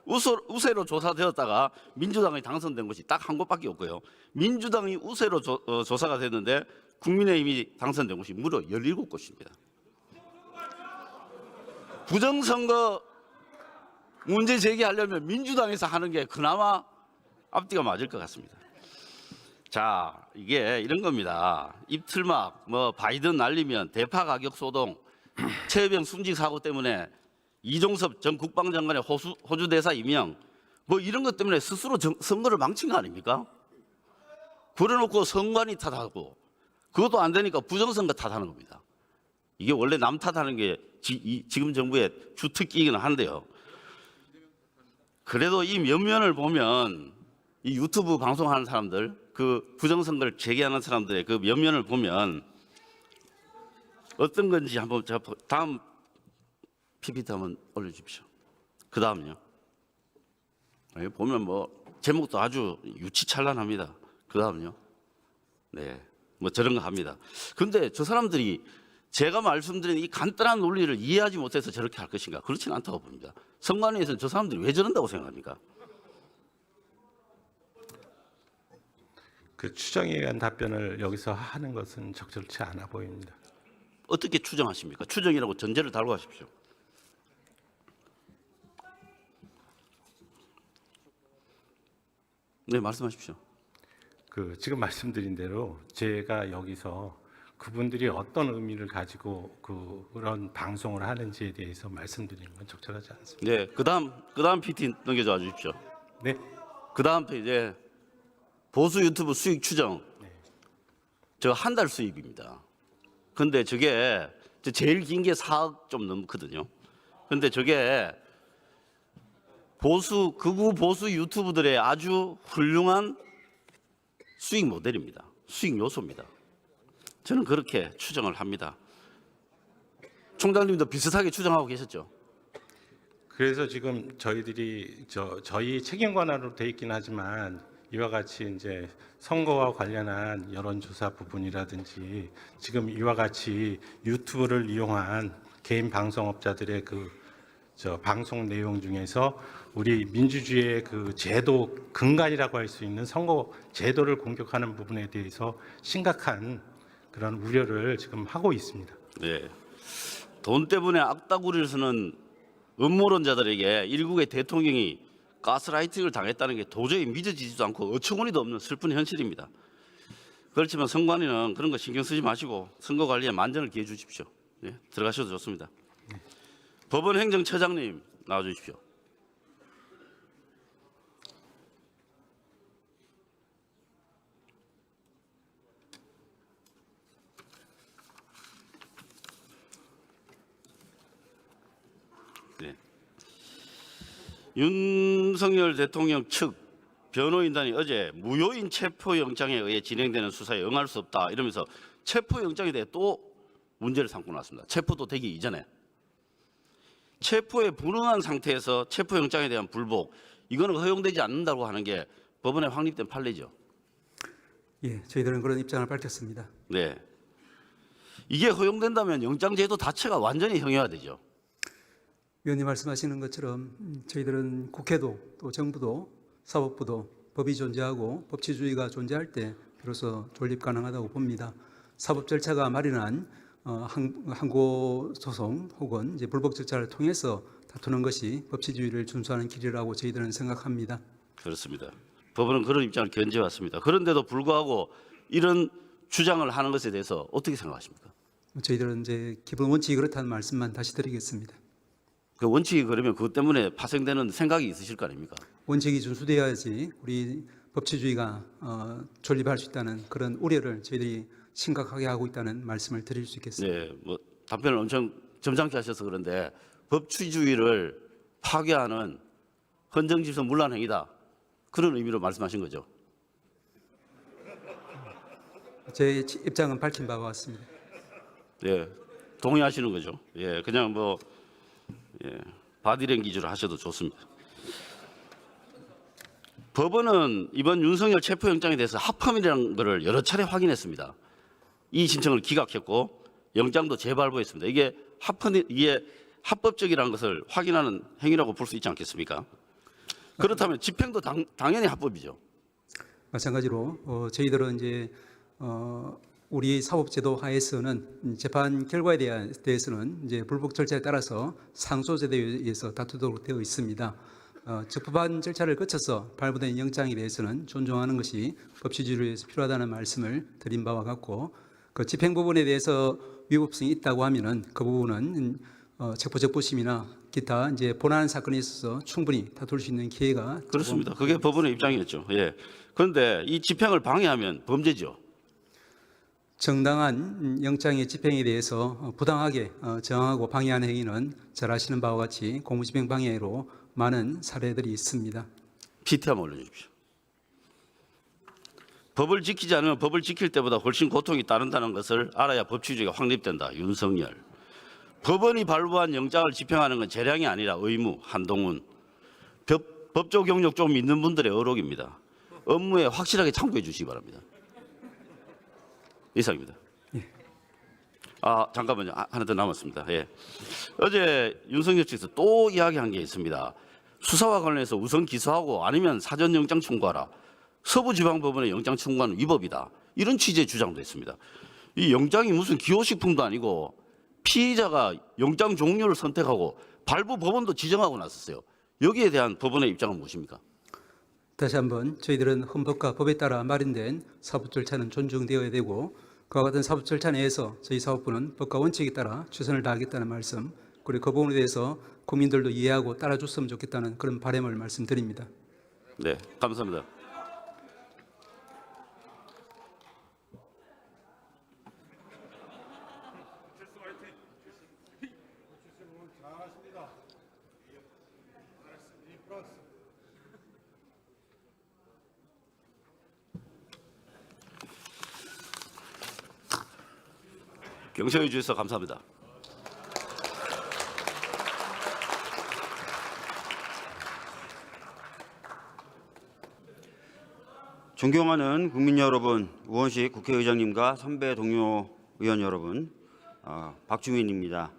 우세로 조사되었다가 민주당이 당선된 곳이 딱 한 곳밖에 없고요. 민주당이 우세로 조사가 됐는데 국민의힘이 당선된 곳이 무려 17곳입니다. 부정선거 문제 제기하려면 민주당에서 하는 게 그나마 앞뒤가 맞을 것 같습니다. 자, 이게 이런 겁니다. 입틀막, 바이든 날리면 대파 가격 소동, 최병 순직 사고 때문에 이종섭 전 국방장관의 호주 대사 임명, 이런 것 때문에 스스로 선거를 망친 거 아닙니까? 그래놓고 선관위 탓하고 그것도 안 되니까 부정선거 탓하는 겁니다. 이게 원래 남 탓하는 게 지금 정부의 주특기이긴 한데요. 그래도 이 면면을 보면 이 유튜브 방송하는 사람들, 그 부정선거를 제기하는 사람들의 그 면면을 보면 어떤 건지 한번 다음 PPT 한번 올려주십시오. 그 다음요. 보면 제목도 아주 유치찬란합니다. 그 다음요. 네, 저런 거 합니다. 근데 저 사람들이 제가 말씀드린 이 간단한 논리를 이해하지 못해서 저렇게 할 것인가? 그렇지는 않다고 봅니다. 선관위에서는 저 사람들이 왜 저런다고 생각합니까? 그 추정에 의한 답변을 여기서 하는 것은 적절치 않아 보입니다. 어떻게 추정하십니까? 추정이라고 전제를 달고 하십시오. 네, 말씀하십시오. 지금 말씀드린 대로 제가 여기서 그분들이 어떤 의미를 가지고 그런 방송을 하는지에 대해서 말씀드리는 건 적절하지 않습니다. 네, 그다음 PT 넘겨줘 주십시오. 네. 그다음 이제 보수 유튜브 수익 추정. 저 한 달 수입입니다. 근데 저게 제일 긴 게 4억 좀 넘거든요. 근데 저게 극우 보수 유튜브들의 아주 훌륭한 수익 모델입니다. 수익 요소입니다. 저는 그렇게 추정을 합니다. 총장님도 비슷하게 추정하고 계셨죠? 그래서 지금 저희들이 저희 책임 관할로 돼 있긴 하지만 이와 같이 이제 선거와 관련한 여론조사 부분이라든지 지금 이와 같이 유튜브를 이용한 개인 방송업자들의 방송 내용 중에서 우리 민주주의의 그 제도 근간이라고 할 수 있는 선거 제도를 공격하는 부분에 대해서 심각한 그런 우려를 지금 하고 있습니다. 네. 돈 때문에 악다구리를 쓰는 음모론자들에게 일국의 대통령이 가스라이팅을 당했다는 게 도저히 믿어지지도 않고 어처구니도 없는 슬픈 현실입니다. 그렇지만 선관위는 그런 거 신경 쓰지 마시고 선거 관리에 만전을 기해 주십시오. 네, 들어가셔도 좋습니다. 법원 행정처장님 나와 주십시오. 네. 윤석열 대통령 측 변호인단이 어제 무효인 체포영장에 의해 진행되는 수사에 응할 수 없다 이러면서 체포영장에 대해 또 문제를 삼고 나왔습니다. 체포도 되기 이전에. 체포에 불응한 상태에서 체포영장에 대한 불복, 이거는 허용되지 않는다고 하는 게 법원에 확립된 판례죠. 예, 저희들은 그런 입장을 밝혔습니다. 네. 이게 허용된다면 영장제도 자체가 완전히 형해화되죠. 위원님 말씀하시는 것처럼 저희들은 국회도 또 정부도 사법부도 법이 존재하고 법치주의가 존재할 때 비로소 존립 가능하다고 봅니다. 사법 절차가 마련한 항고 소송 혹은 이제 불복 절차를 통해서 다투는 것이 법치주의를 준수하는 길이라고 저희들은 생각합니다. 그렇습니다. 법원은 그런 입장을 견지해왔습니다. 그런데도 불구하고 이런 주장을 하는 것에 대해서 어떻게 생각하십니까? 저희들은 이제 기본 원칙이 그렇다는 말씀만 다시 드리겠습니다. 그 원칙이 그러면 그것 때문에 파생되는 생각이 있으실 거 아닙니까? 원칙이 준수되어야지 우리 법치주의가 존립할 수 있다는 그런 우려를 저희들이 심각하게 하고 있다는 말씀을 드릴 수 있겠습니다. 네, 뭐 답변을 엄청 점잖게 하셔서 그런데 법치주의를 파괴하는 헌정질서 문란 행위다, 그런 의미로 말씀하신 거죠? 제 입장은 밝힌 바와 같습니다. 예, 동의하시는 거죠? 예, 그냥 뭐 바디랭귀지로 하셔도 좋습니다. 법원은 이번 윤석열 체포영장에 대해서 합헌이라는 것을 여러 차례 확인했습니다. 이 신청을 기각했고 영장도 재발부했습니다. 이게 합법적이라는 것을 확인하는 행위라고 볼 수 있지 않겠습니까? 그렇다면 집행도 당연히 합법이죠. 마찬가지로 저희들은 이제 우리 사법제도 하에서는 재판 결과에 대해서는 이제 불복 절차에 따라서 상소제도에 의해서 다투도록 되어 있습니다. 적법한 절차를 거쳐서 발부된 영장에 대해서는 존중하는 것이 법치주의를 위해서 필요하다는 말씀을 드린 바와 같고, 그 집행 부분에 대해서 위법성이 있다고 하면은 그 부분은 체포적부심이나 기타 이제 본안 사건에 있어서 충분히 다툴 수 있는 기회가 그렇습니다. 그게 법원의 입장이었죠. 예. 그런데 이 집행을 방해하면 범죄죠. 정당한 영장의 집행에 대해서 부당하게 저항하고 방해하는 행위는 잘 아시는 바와 같이 공무집행 방해로 많은 사례들이 있습니다. PT 한번 올려주십시오. 법을 지키지 않으면 법을 지킬 때보다 훨씬 고통이 따른다는 것을 알아야 법치주의가 확립된다. 윤석열. 법원이 발부한 영장을 집행하는 건 재량이 아니라 의무. 한동훈. 법조 경력 좀 있는 분들의 어록입니다. 업무에 확실하게 참고해 주시기 바랍니다. 이상입니다. 잠깐만요. 하나 더 남았습니다. 예. 어제 윤석열 측에서 또 이야기한 게 있습니다. 수사와 관련해서 우선 기소하고 아니면 사전 영장 청구하라. 서부지방법원의 영장 청구하는 위법이다. 이런 취지의 주장도 했습니다. 이 영장이 무슨 기호식품도 아니고 피의자가 영장 종류를 선택하고 발부 법원도 지정하고 났었어요. 여기에 대한 법원의 입장은 무엇입니까? 다시 한번 저희들은 헌법과 법에 따라 마련된 사법 절차는 존중되어야 되고, 그와 같은 사법 절차 내에서 저희 사법부는 법과 원칙에 따라 최선을 다하겠다는 말씀, 그리고 그 부분에 대해서 국민들도 이해하고 따라줬으면 좋겠다는 그런 바람을 말씀드립니다. 네, 감사합니다. 경청해 주셔서 감사합니다. 존경하는 국민 여러분, 우원식 국회의장님과 선배 동료 의원 여러분, 박주민입니다.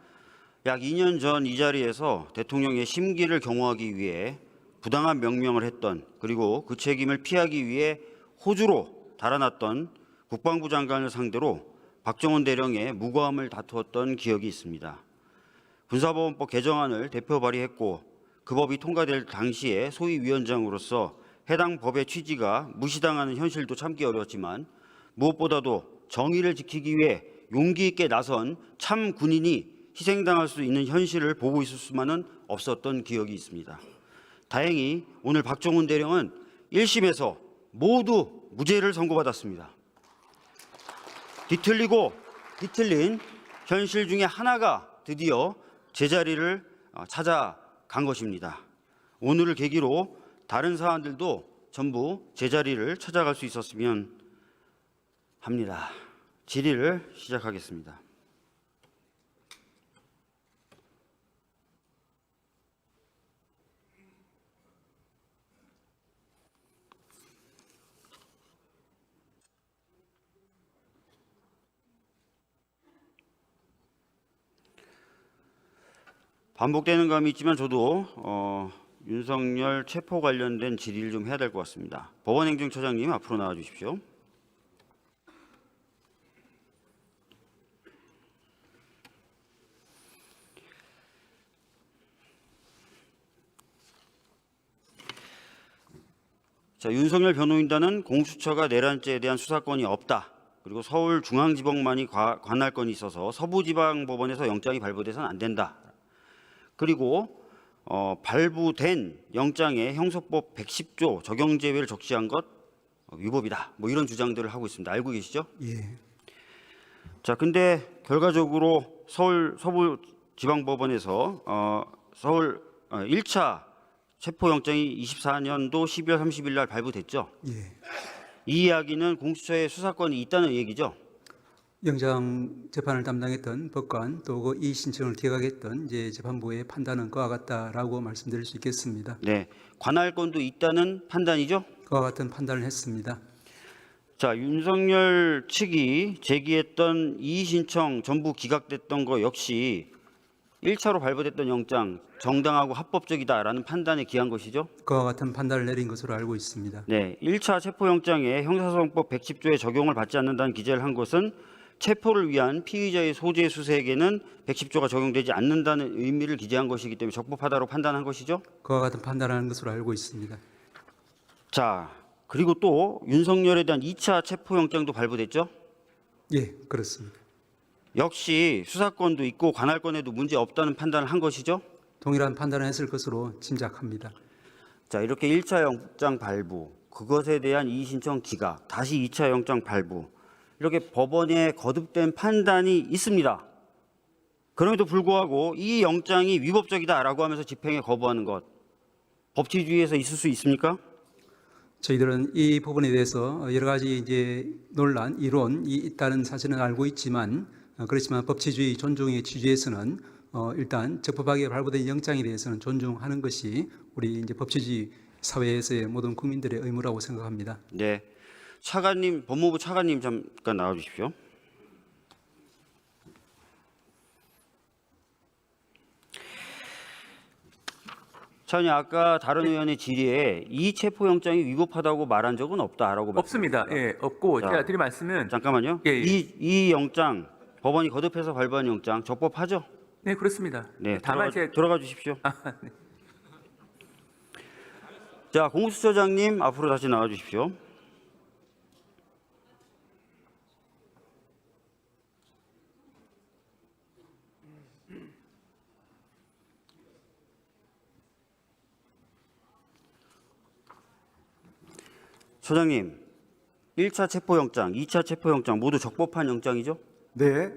약 2년 전 이 자리에서 대통령의 심기를 경호하기 위해 부당한 명령을 했던, 그리고 그 책임을 피하기 위해 호주로 달아났던 국방부 장관을 상대로 박정훈 대령의 무고함을 다투었던 기억이 있습니다. 군사법원법 개정안을 대표 발의했고 그 법이 통과될 당시에 소위위원장으로서 해당 법의 취지가 무시당하는 현실도 참기 어려웠지만 무엇보다도 정의를 지키기 위해 용기 있게 나선 참 군인이 희생당할 수 있는 현실을 보고 있을 수만은 없었던 기억이 있습니다. 다행히 오늘 박정훈 대령은 1심에서 모두 무죄를 선고받았습니다. 뒤틀리고 뒤틀린 현실 중에 하나가 드디어 제자리를 찾아간 것입니다. 오늘을 계기로 다른 사안들도 전부 제자리를 찾아갈 수 있었으면 합니다. 질의를 시작하겠습니다. 반복되는 감이 있지만 저도 윤석열 체포 관련된 질의를 좀 해야 될 것 같습니다. 법원행정처장님 앞으로 나와 주십시오. 자, 윤석열 변호인단은 공수처가 내란죄에 대한 수사권이 없다. 그리고 서울중앙지법만이 관할 건이 있어서 서부지방법원에서 영장이 발부돼서는 안 된다. 그리고 발부된 영장에 형사법 110조 적용 제외를 적시한 것 위법이다. 뭐 이런 주장들을 하고 있습니다. 알고 계시죠? 예. 자, 근데 결과적으로 서울 서부지방법원에서 서울 1차 체포영장이 24년도 12월 30일 날 발부됐죠. 예. 이 이야기는 공수처에 수사권이 있다는 얘기죠. 영장 재판을 담당했던 법관 또 그 이의 신청을 기각했던 이제 재판부의 판단은 그와 같다라고 말씀드릴 수 있겠습니다. 네, 관할권도 있다는 판단이죠. 그와 같은 판단을 했습니다. 자, 윤석열 측이 제기했던 이의 신청 전부 기각됐던 거 역시 1차로 발부됐던 영장 정당하고 합법적이다라는 판단에 기한 것이죠. 그와 같은 판단을 내린 것으로 알고 있습니다. 네, 1차 체포영장에 형사소송법 110조의 적용을 받지 않는다는 기재를 한 것은 체포를 위한 피의자의 소재 수색에는 110조가 적용되지 않는다는 의미를 기재한 것이기 때문에 적법하다고 판단한 것이죠. 그와 같은 판단하는 것으로 알고 있습니다. 자, 그리고 또 윤석열에 대한 2차 체포영장도 발부됐죠. 예, 그렇습니다. 역시 수사권도 있고 관할권에도 문제 없다는 판단을 한 것이죠. 동일한 판단을 했을 것으로 짐작합니다. 자, 이렇게 1차 영장 발부, 그것에 대한 이의 신청 기각, 다시 2차 영장 발부, 이렇게 법원에 거듭된 판단이 있습니다. 그럼에도 불구하고 이 영장이 위법적이다라고 하면서 집행에 거부하는 것, 법치주의에서 있을 수 있습니까? 저희들은 이 부분에 대해서 여러 가지 이제 논란, 이론이 있다는 사실은 알고 있지만 그렇지만 법치주의 존중의 취지에서는 일단 적법하게 발부된 영장에 대해서는 존중하는 것이 우리 이제 법치주의 사회에서의 모든 국민들의 의무라고 생각합니다. 네, 차관님, 법무부 차관님 잠깐 나와 주십시오. 차관님, 아까 다른 의원의 질의에 이 체포영장이 위법하다고 말한 적은 없다라고 없습니다. 말씀하셨습니다. 예, 없고 자, 제가 드릴 말씀은 잠깐만요. 예, 예. 이 영장 법원이 거듭해서 발부한 영장 적법하죠? 네, 그렇습니다. 네, 다만 들어가 주십시오. 자, 공수처장님 앞으로 다시 나와 주십시오. 소장님, 1차 체포영장, 2차 체포영장 모두 적법한 영장이죠? 네.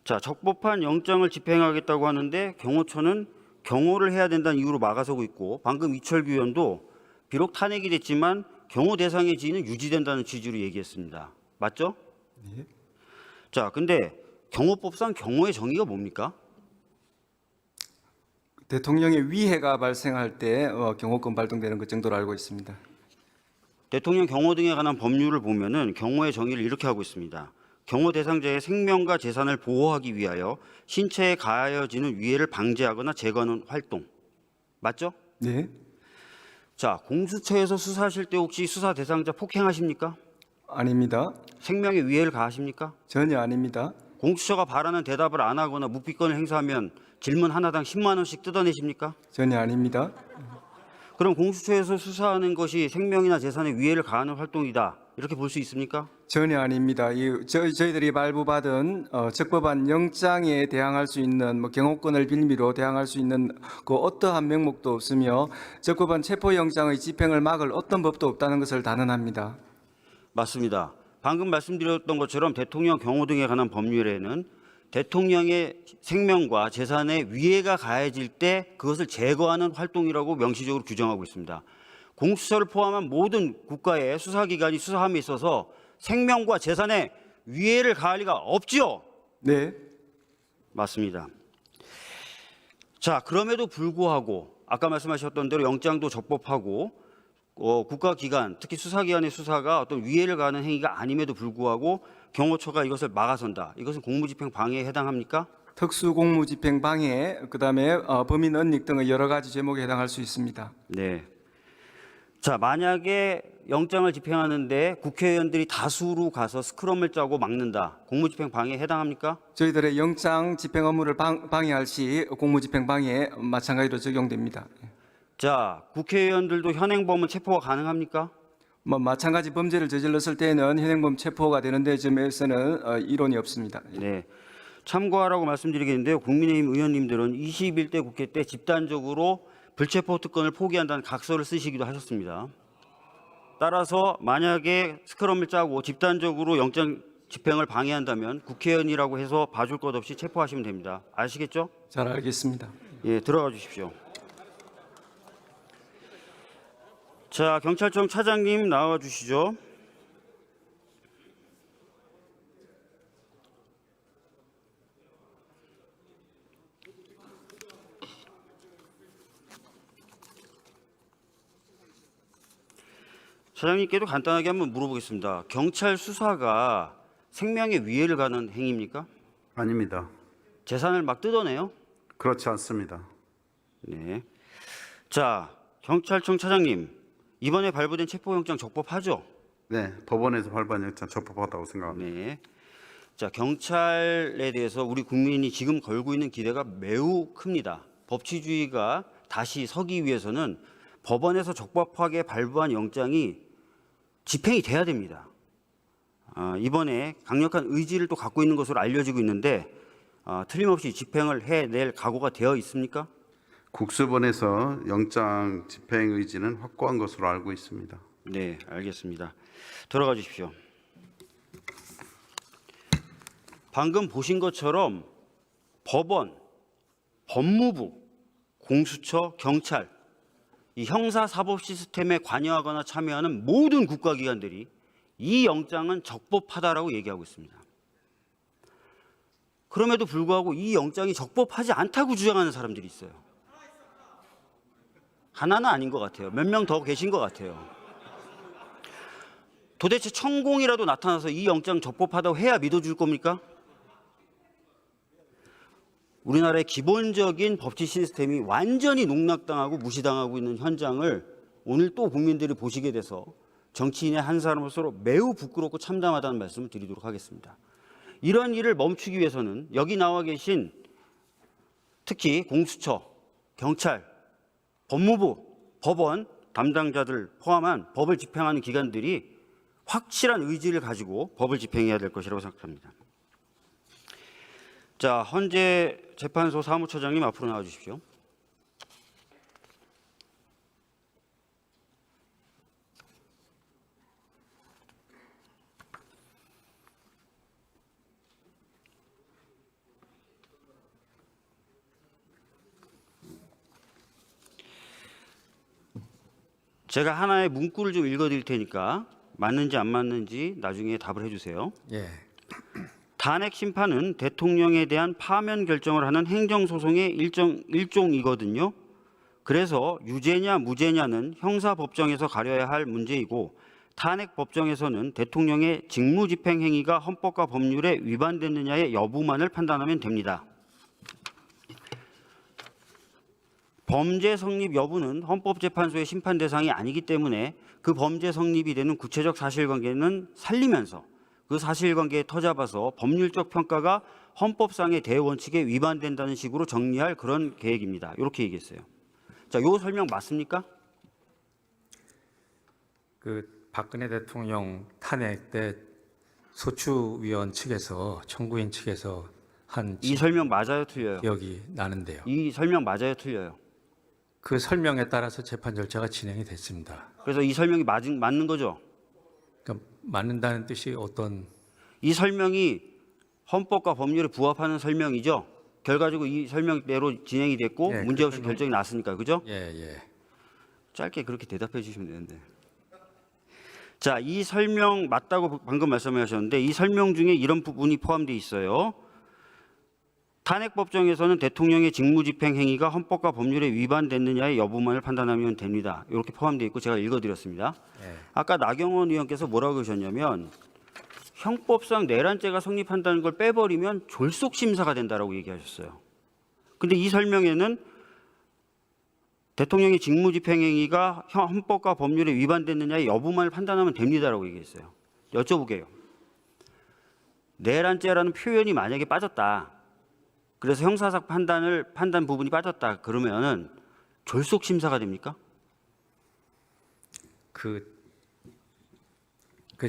자, 적법한 영장을 집행하겠다고 하는데 경호처는 경호를 해야 된다는 이유로 막아서고 있고, 방금 이철규 의원도 비록 탄핵이 됐지만 경호 대상의 지위는 유지된다는 취지로 얘기했습니다. 맞죠? 네. 자, 근데 경호법상 경호의 정의가 뭡니까? 대통령의 위해가 발생할 때 경호권 발동되는 것 정도로 알고 있습니다. 대통령 경호 등에 관한 법률을 보면은 경호의 정의를 이렇게 하고 있습니다. 경호 대상자의 생명과 재산을 보호하기 위하여 신체에 가해지는 위해를 방지하거나 제거하는 활동. 맞죠? 네, 자, 공수처에서 수사하실 때 혹시 수사 대상자 폭행하십니까? 아닙니다. 생명에 위해를 가하십니까? 전혀 아닙니다. 공수처가 바라는 대답을 안 하거나 묵비권을 행사하면 질문 하나당 10만 원씩 뜯어내십니까? 전혀 아닙니다. 그럼 공수처에서 수사하는 것이 생명이나 재산에 위해를 가하는 활동이다. 이렇게 볼 수 있습니까? 전혀 아닙니다. 저희들이 발부받은 적법한 영장에 대항할 수 있는 경호권을 빌미로 대항할 수 있는 그 어떠한 명목도 없으며 적법한 체포영장의 집행을 막을 어떤 법도 없다는 것을 단언합니다. 맞습니다. 방금 말씀드렸던 것처럼 대통령 경호 등에 관한 법률에는 대통령의 생명과 재산에 위해가 가해질 때 그것을 제거하는 활동이라고 명시적으로 규정하고 있습니다. 공수처를 포함한 모든 국가의 수사기관이 수사함에 있어서 생명과 재산에 위해를 가할 리가 없지요. 네, 맞습니다. 자, 그럼에도 불구하고 아까 말씀하셨던 대로 영장도 적법하고 국가기관, 특히 수사기관의 수사가 어떤 위해를 가하는 행위가 아님에도 불구하고 경호처가 이것을 막아선다. 이것은 공무집행 방해에 해당합니까? 특수공무집행 방해, 그다음에 범인 은닉 등의 여러 가지 제목에 해당할 수 있습니다. 네. 자, 만약에 영장을 집행하는데 국회의원들이 다수로 가서 스크럼을 짜고 막는다. 공무집행 방해에 해당합니까? 저희들의 영장 집행 업무를 방해할 시 공무집행 방해에 마찬가지로 적용됩니다. 자, 국회의원들도 현행범은 체포가 가능합니까? 마찬가지 범죄를 저질렀을 때는 현행범 체포가 되는데 점에서는 이론이 없습니다. 네. 참고하라고 말씀드리겠는데요. 국민의힘 의원님들은 21대 국회 때 집단적으로 불체포 특권을 포기한다는 각서를 쓰시기도 하셨습니다. 따라서 만약에 스크럼을 짜고 집단적으로 영장 집행을 방해한다면 국회의원이라고 해서 봐줄 것 없이 체포하시면 됩니다. 아시겠죠? 잘 알겠습니다. 예, 들어가 주십시오. 자, 경찰청 차장님 나와 주시죠. 차장님께도 간단하게 한번 물어보겠습니다. 경찰 수사가 생명에 위해를 가는 행위입니까? 아닙니다. 재산을 막 뜯어내요? 그렇지 않습니다. 네. 자, 경찰청 차장님, 이번에 발부된 체포영장 적법하죠? 네, 법원에서 발부한 영장 적법하다고 생각합니다. 네. 자, 경찰에 대해서 우리 국민이 지금 걸고 있는 기대가 매우 큽니다. 법치주의가 다시 서기 위해서는 법원에서 적법하게 발부한 영장이 집행이 돼야 됩니다. 이번에 강력한 의지를 또 갖고 있는 것으로 알려지고 있는데 틀림없이 집행을 해낼 각오가 되어 있습니까? 국수본에서 영장 집행 의지는 확고한 것으로 알고 있습니다. 네, 알겠습니다. 들어가 주십시오. 방금 보신 것처럼 법원, 법무부, 공수처, 경찰 이 형사사법 시스템에 관여하거나 참여하는 모든 국가기관들이 이 영장은 적법하다라고 얘기하고 있습니다. 그럼에도 불구하고 이 영장이 적법하지 않다고 주장하는 사람들이 있어요. 하나는 아닌 것 같아요. 몇 명 더 계신 것 같아요. 도대체 천공이라도 나타나서 이 영장 적법하다고 해야 믿어줄 겁니까? 우리나라의 기본적인 법치 시스템이 완전히 농락당하고 무시당하고 있는 현장을 오늘 또 국민들이 보시게 돼서 정치인의 한 사람으로서 매우 부끄럽고 참담하다는 말씀을 드리도록 하겠습니다. 이런 일을 멈추기 위해서는 여기 나와 계신 특히 공수처, 경찰, 법무부, 법원 담당자들 포함한 법을 집행하는 기관들이 확실한 의지를 가지고 법을 집행해야 될 것이라고 생각합니다. 자, 헌재 재판소 사무처장님 앞으로 나와 주십시오. 제가 하나의 문구를 좀 읽어드릴 테니까 맞는지 안 맞는지 나중에 답을 해주세요. 예. 탄핵 심판은 대통령에 대한 파면 결정을 하는 행정소송의 일종이거든요. 그래서 유죄냐 무죄냐는 형사법정에서 가려야 할 문제이고 탄핵법정에서는 대통령의 직무집행 행위가 헌법과 법률에 위반됐느냐의 여부만을 판단하면 됩니다. 범죄 성립 여부는 헌법재판소의 심판 대상이 아니기 때문에 그 범죄 성립이 되는 구체적 사실관계는 살리면서 그 사실관계에 터잡아서 법률적 평가가 헌법상의 대원칙에 위반된다는 식으로 정리할 그런 계획입니다. 이렇게 얘기했어요. 자, 요 설명 맞습니까? 그 박근혜 대통령 탄핵 때 소추위원 측에서 청구인 측에서 한 이 설명 맞아요, 틀려요? 기억이 나는데요. 이 설명 맞아요, 틀려요? 그 설명에 따라서 재판 절차가 진행이 됐습니다. 그래서 이 설명이 맞는 거죠? 그러니까 맞는다는 뜻이 어떤? 이 설명이 헌법과 법률에 부합하는 설명이죠. 결과적으로 이 설명대로 진행이 됐고 예, 문제없이 설명- 결정이 났으니까, 그죠? 예. 짧게 그렇게 대답해 주시면 되는데. 자, 이 설명 맞다고 방금 말씀하셨는데 이 설명 중에 이런 부분이 포함되어 있어요. 탄핵법정에서는 대통령의 직무집행 행위가 헌법과 법률에 위반됐느냐의 여부만을 판단하면 됩니다. 이렇게 포함되어 있고 제가 읽어드렸습니다. 예. 아까 나경원 의원께서 뭐라고 그러셨냐면 형법상 내란죄가 성립한다는 걸 빼버리면 졸속심사가 된다라고 얘기하셨어요. 근데 이 설명에는 대통령의 직무집행 행위가 헌법과 법률에 위반됐느냐의 여부만을 판단하면 됩니다라고 얘기했어요. 여쭤보게요. 내란죄라는 표현이 만약에 빠졌다. 그래서 형사상 판단 부분이 빠졌다. 그러면은 졸속심사가 됩니까?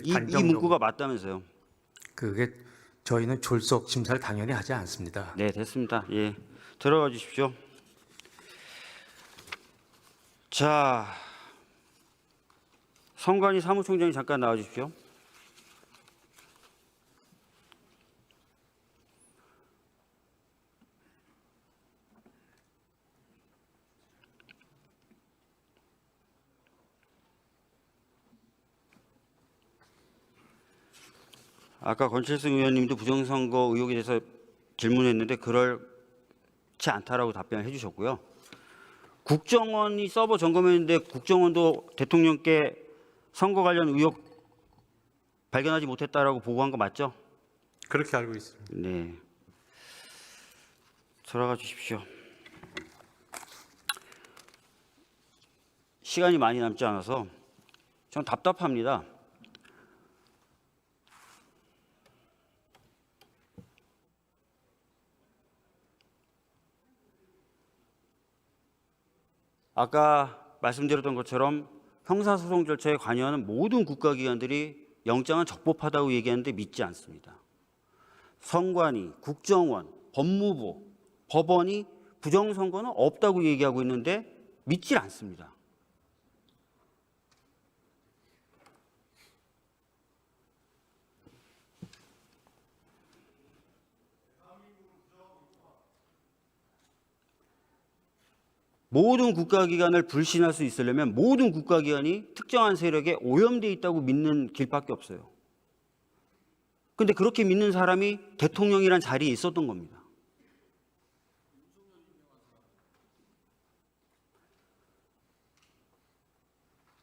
이 문구가 맞다면서요. 그게 저희는 졸속 심사를 당연히 하지 않습니다. 네, 됐습니다. 예, 들어가 주십시오. 자, 선관위 사무총장이 잠깐 나와 주십시오. 아까 권칠승 의원님도 부정선거 의혹에 대해서 질문했는데 그렇지 않다라고 답변을 해주셨고요. 국정원이 서버 점검했는데 국정원도 대통령께 선거 관련 의혹 발견하지 못했다라고 보고한 거 맞죠? 그렇게 알고 있습니다. 네. 들어가 주십시오. 시간이 많이 남지 않아서 전 답답합니다. 아까 말씀드렸던 것처럼 형사소송 절차에 관여하는 모든 국가기관들이 영장은 적법하다고 얘기하는데 믿지 않습니다. 선관위, 국정원, 법무부, 법원이 부정선거는 없다고 얘기하고 있는데 믿질 않습니다. 모든 국가기관을 불신할 수 있으려면 모든 국가기관이 특정한 세력에 오염되어 있다고 믿는 길밖에 없어요. 그런데 그렇게 믿는 사람이 대통령이란 자리에 있었던 겁니다.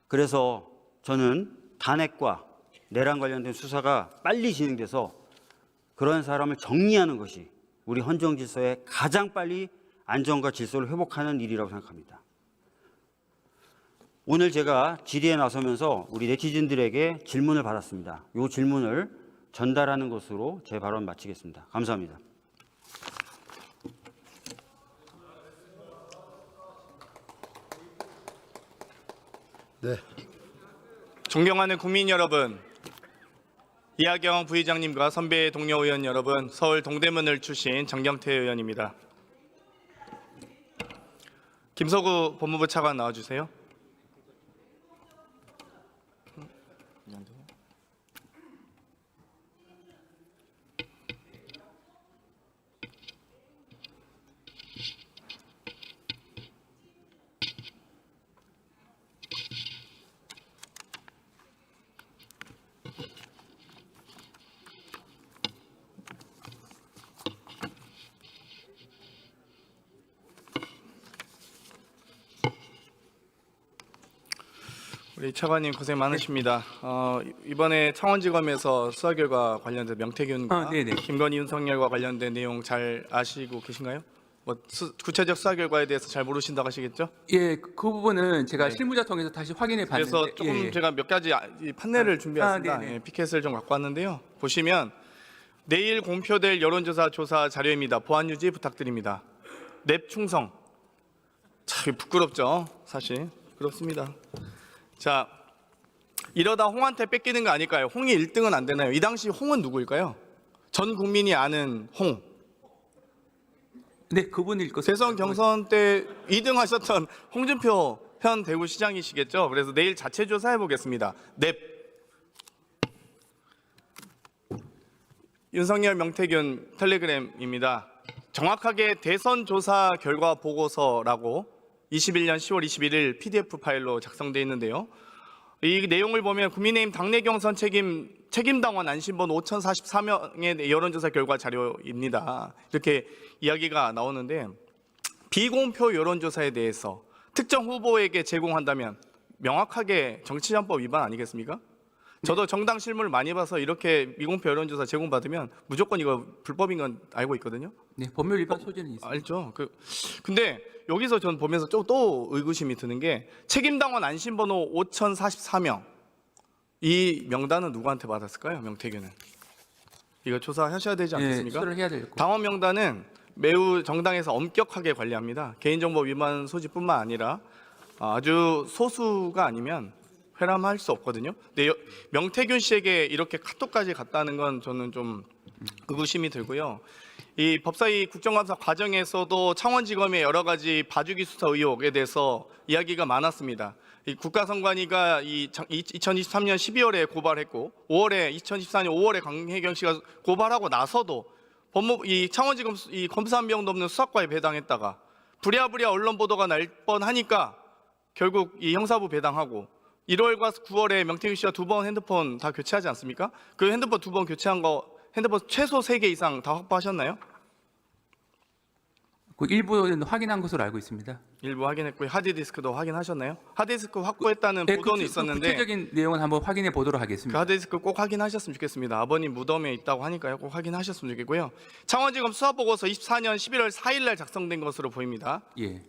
그래서 저는 탄핵과 내란 관련된 수사가 빨리 진행돼서 그런 사람을 정리하는 것이 우리 헌정 질서에 가장 빨리 안정과 질서를 회복하는 일이라고 생각합니다. 오늘 제가 질의에 나서면서 우리 네티즌들에게 질문을 받았습니다. 이 질문을 전달하는 것으로 제 발언 마치겠습니다. 감사합니다. 네. 존경하는 국민 여러분, 이하경 부의장님과 선배 동료 의원 여러분, 서울 동대문을 출신 정경태 의원입니다. 김서구 법무부 차관 나와주세요. 우리 차관님 고생 많으십니다. 이번에 창원지검에서 수사 결과 관련된 명태균과 네네. 김건희, 윤석열과 관련된 내용 잘 아시고 계신가요? 뭐 구체적 수사 결과에 대해서 잘 모르신다고 하시겠죠? 예, 그 부분은 제가 실무자 통해서 다시 확인해 봤는데 그래서 조금 예. 제가 몇 가지 이 판넬을 준비했습니다. 네네. 예, 피켓을 좀 갖고 왔는데요. 보시면 내일 공표될 여론조사 조사 자료입니다. 보안 유지 부탁드립니다. 냅 충성. 참 부끄럽죠, 사실 부끄럽습니다. 자, 이러다 홍한테 뺏기는 거 아닐까요? 홍이 1등은 안 되나요? 이 당시 홍은 누구일까요? 전 국민이 아는 홍. 네, 그분일 것으로 대선 경선 때 2등 하셨던 홍준표 현 대구시장이시겠죠? 그래서 내일 자체 조사해 보겠습니다. 넵. 윤석열, 명태균 텔레그램입니다. 정확하게 대선 조사 결과 보고서라고 21년 10월 21일 PDF 파일로 작성되어 있는데요. 이 내용을 보면 국민의힘 당내 경선 책임당원 안심번호 5044명의 여론조사 결과 자료입니다. 이렇게 이야기가 나오는데 비공표 여론조사에 대해서 특정 후보에게 제공한다면 명확하게 정치자금법 위반 아니겠습니까? 저도 정당 실무를 많이 봐서 이렇게 미공표 여론조사 제공받으면 무조건 이거 불법인 건 알고 있거든요. 네, 법률 위반 소지는 있습니다. 알죠. 근데 여기서 전 보면서 또 의구심이 드는 게 책임당원 안심번호 5044명 이 명단은 누구한테 받았을까요? 명태균은 이거 조사하셔야 되지 않겠습니까? 수사를 해야 될 거. 당원 명단은 매우 정당에서 엄격하게 관리합니다. 개인정보 위반 소지뿐만 아니라 아주 소수가 아니면 회람할 수 없거든요. 근데 명태균 씨에게 이렇게 카톡까지 갔다는 건 저는 좀 의구심이 들고요. 이 법사위 국정감사 과정에서도 창원지검의 여러 가지 봐주기 수사 의혹에 대해서 이야기가 많았습니다. 이 국가선관위가 2023년 12월에 고발했고 2024년 5월에 강혜경 씨가 고발하고 나서도 이 창원지검 이 검사 한 명도 없는 수사과에 배당했다가 부랴부랴 언론 보도가 날 뻔하니까 결국 이 형사부 배당하고 1월과 9월에 명태균 씨가 2번 핸드폰 다 교체하지 않습니까? 그 핸드폰 2번 교체한 거 핸드폰 최소 3개 이상 다 확보하셨나요? 그 일부는 확인한 것으로 알고 있습니다. 일부 확인했고요. 하드디스크도 확인하셨나요? 하드디스크 확보했다는 보도는 있었는데 구체적인 내용은 한번 확인해 보도록 그 하겠습니다. 하드디스크 꼭 확인하셨으면 좋겠습니다. 아버님 무덤에 있다고 하니까요. 꼭 확인하셨으면 좋겠고요. 창원지검 수사보고서 24년 11월 4일 날 작성된 것으로 보입니다. 예.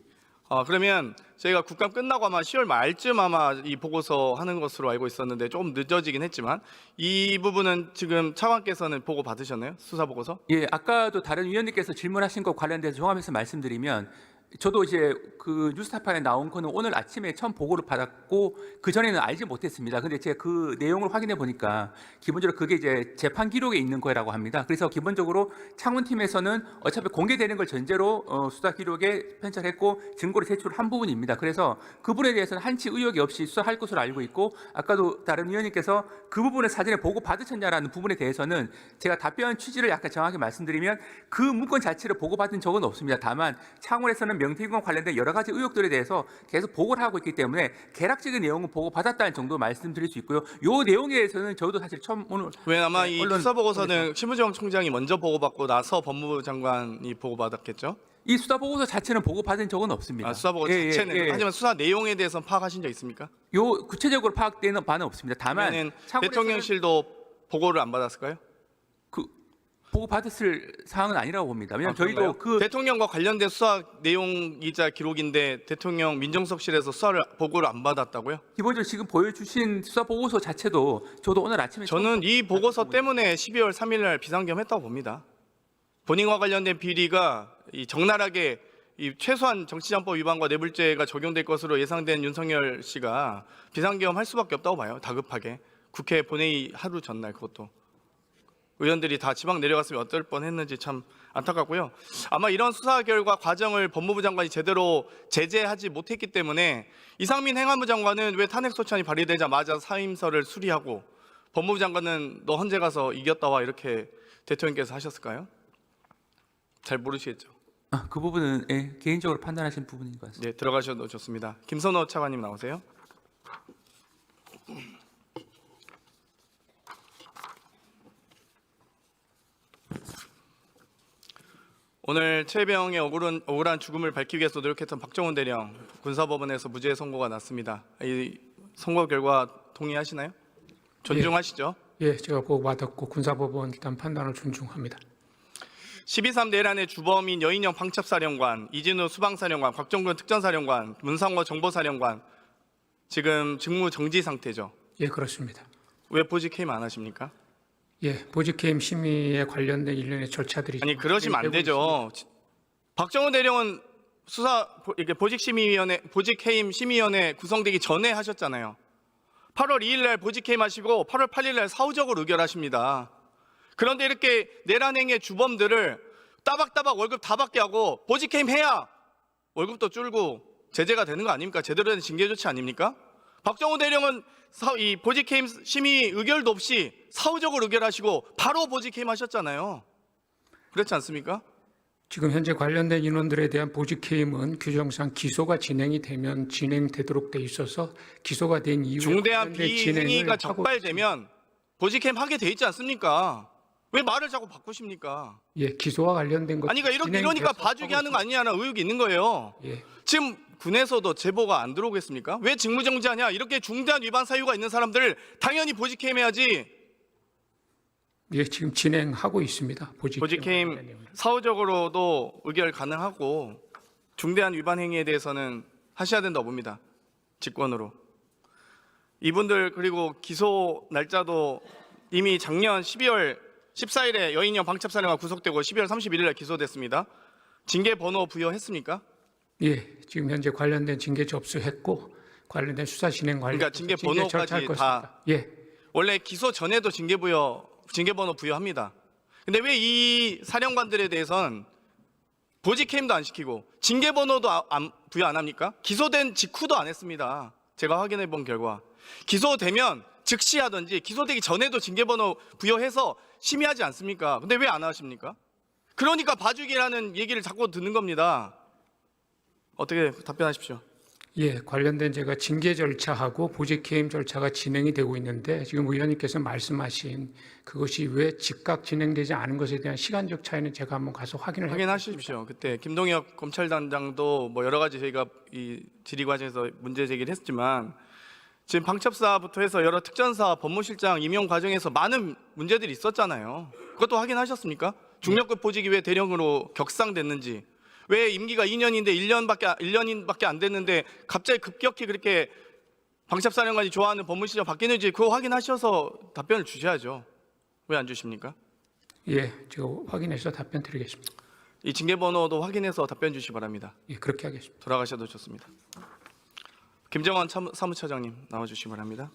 그러면 저희가 국감 끝나고 아마 10월 말쯤 아마 이 보고서 하는 것으로 알고 있었는데 조금 늦어지긴 했지만 이 부분은 지금 차관께서는 보고 받으셨나요? 수사 보고서? 예, 아까도 다른 위원님께서 질문하신 것 관련돼서 종합해서 말씀드리면 저도 이제 그 뉴스타파에 나온 거는 오늘 아침에 처음 보고를 받았고 그 전에는 알지 못했습니다. 근데 제가 그 내용을 확인해 보니까 기본적으로 그게 이제 재판 기록에 있는 거라고 합니다. 그래서 기본적으로 창원팀에서는 어차피 공개되는 걸 전제로 수사 기록에 편찬했고 증거를 제출한 부분입니다. 그래서 그 부분에 대해서는 한치 의혹이 없이 수사할 것으로 알고 있고 아까도 다른 위원님께서 그 부분을 사전에 보고 받으셨냐라는 부분에 대해서는 제가 답변 취지를 약간 정확히 말씀드리면 그 문건 자체를 보고 받은 적은 없습니다. 다만 창원에서는 명태균과 관련된 여러 가지 의혹들에 대해서 계속 보고를 하고 있기 때문에 개락적인 내용은 보고 받았다는 정도 말씀드릴 수 있고요. 이 내용에 대해서는 저도 사실 처음 오늘 왜 아마 이 수사 보고서는 신부정 총장이 먼저 보고받고 나서 법무부 장관이 보고받았겠죠? 이 수사 보고서 자체는 보고 받은 적은 없습니다. 수사 보고 자체는 하지만 수사 내용에 대해서 파악하신 적 있습니까? 요 구체적으로 파악되는 바는 없습니다. 다만 대통령실도 보고를 안 받았을까요? 보고 받았을 사항은 아니라고 봅니다. 왜냐하면 저희도 그 대통령과 관련된 수사 내용이자 기록인데 대통령 민정수석실에서 수사를 보고를 안 받았다고요? 기본적으로 지금 보여주신 수사 보고서 자체도 저도 오늘 아침에 저는 이 보고서 때문에 12월 3일 날 비상겸했다고 봅니다. 본인과 관련된 비리가 적나라하게 최소한 정치자금법 위반과 뇌물죄가 적용될 것으로 예상된 윤석열 씨가 비상겸할 수밖에 없다고 봐요. 다급하게 국회 본회의 하루 전날 그것도. 의원들이 다 지방 내려갔으면 어떨 뻔했는지 참 안타깝고요. 아마 이런 수사 결과 과정을 법무부 장관이 제대로 제재하지 못했기 때문에 이상민 행안부 장관은 왜 탄핵소추안이 발의되자마자 사임서를 수리하고 법무부 장관은 너 헌재 가서 이겼다와 이렇게 대통령께서 하셨을까요? 잘 모르시겠죠. 그 부분은 개인적으로 판단하신 부분인 것 같습니다. 네, 들어가셔도 좋습니다. 김선호 차관님 나오세요. 오늘 최배영의 억울한 죽음을 밝히기 위해서 노력했던 박정훈 대령 군사법원에서 무죄 선고가 났습니다. 이 선거 결과 동의하시나요? 존중하시죠? 예, 제가 보고받았고 군사법원 일단 판단을 존중합니다. 12.3 내란의 주범인 여인영 방첩사령관, 이진우 수방사령관, 곽종근 특전사령관, 문상호 정보사령관 지금 직무 정지 상태죠? 예, 그렇습니다. 왜 보직 해임 안 하십니까? 예, 보직해임 심의에 관련된 일련의 절차들이 아니 그러시면 안 되죠. 박정훈 대령은 보직해임 심의위원회 구성되기 전에 하셨잖아요. 8월 2일 날 보직해임 하시고 8월 8일 날 사후적으로 의결하십니다. 그런데 이렇게 내란행위의 주범들을 따박따박 월급 다 받게 하고 보직해임 해야 월급도 줄고 제재가 되는 거 아닙니까? 제대로 된 징계 조치 아닙니까? 박정훈 대령은 이 보직해임 심의 의결도 없이 사후적으로 의결하시고 바로 보직해임 하셨잖아요. 그렇지 않습니까? 지금 현재 관련된 인원들에 대한 보직해임은 규정상 기소가 진행이 되면 진행되도록 돼 있어서 기소가 된 이후에 중대한 관련된 비행위가 진행을 하고 적발되면 보직해임 하게 돼 있지 않습니까? 왜 말을 자꾸 바꾸십니까? 예, 기소와 관련된 것 아니 그러니까 이러니까 봐주기 하는 거 아니냐는 의혹이 있는 거예요. 예. 지금 군에서도 제보가 안 들어오겠습니까? 왜 직무정지하냐? 이렇게 중대한 위반 사유가 있는 사람들 당연히 보직해임 해야지. 예, 지금 진행하고 있습니다. 보직해임 사후적으로도 의결 가능하고 중대한 위반 행위에 대해서는 하셔야 된다고 봅니다. 직권으로. 이분들 그리고 기소 날짜도 이미 작년 12월 14일에 여인영 방첩사령관 구속되고 12월 31일 날 기소됐습니다. 징계 번호 부여했습니까? 예, 지금 현재 관련된 징계 접수했고 관련된 수사 진행 관련 그러니까 징계 번호까지 다 예, 원래 기소 전에도 징계 번호 부여합니다. 근데 왜 이 사령관들에 대해서는 보직해임도 안 시키고 징계 번호도 부여 안 합니까? 기소된 직후도 안 했습니다. 제가 확인해 본 결과 기소되면 즉시 하든지 기소되기 전에도 징계 번호 부여해서 심의하지 않습니까? 근데 왜 안 하십니까? 그러니까 봐주기라는 얘기를 자꾸 듣는 겁니다. 어떻게 답변하십시오? 예, 관련된 제가 징계 절차하고 보직해임 절차가 진행이 되고 있는데 지금 의원님께서 말씀하신 그것이 왜 즉각 진행되지 않은 것에 대한 시간적 차이는 제가 한번 가서 확인하십시오. 그때 김동혁 검찰단장도 뭐 여러 가지 저희가 이 질의 과정에서 문제 제기를 했지만 지금 방첩사부터 해서 여러 특전사 법무실장 임용 과정에서 많은 문제들이 있었잖아요. 그것도 확인하셨습니까? 중력급 보직이 왜 대령으로 격상됐는지, 왜 임기가 2년인데 1년밖에 안 됐는데 갑자기 급격히 그렇게 방첩사령관이 좋아하는 법무실장 바뀌는지 그거 확인하셔서 답변을 주셔야죠. 왜 안 주십니까? 예, 제가 확인해서 답변 드리겠습니다. 이 징계 번호도 확인해서 답변 주시기 바랍니다. 예, 그렇게 하겠습니다. 돌아가셔도 좋습니다. 김정환 사무처장님 나와주시기 바랍니다.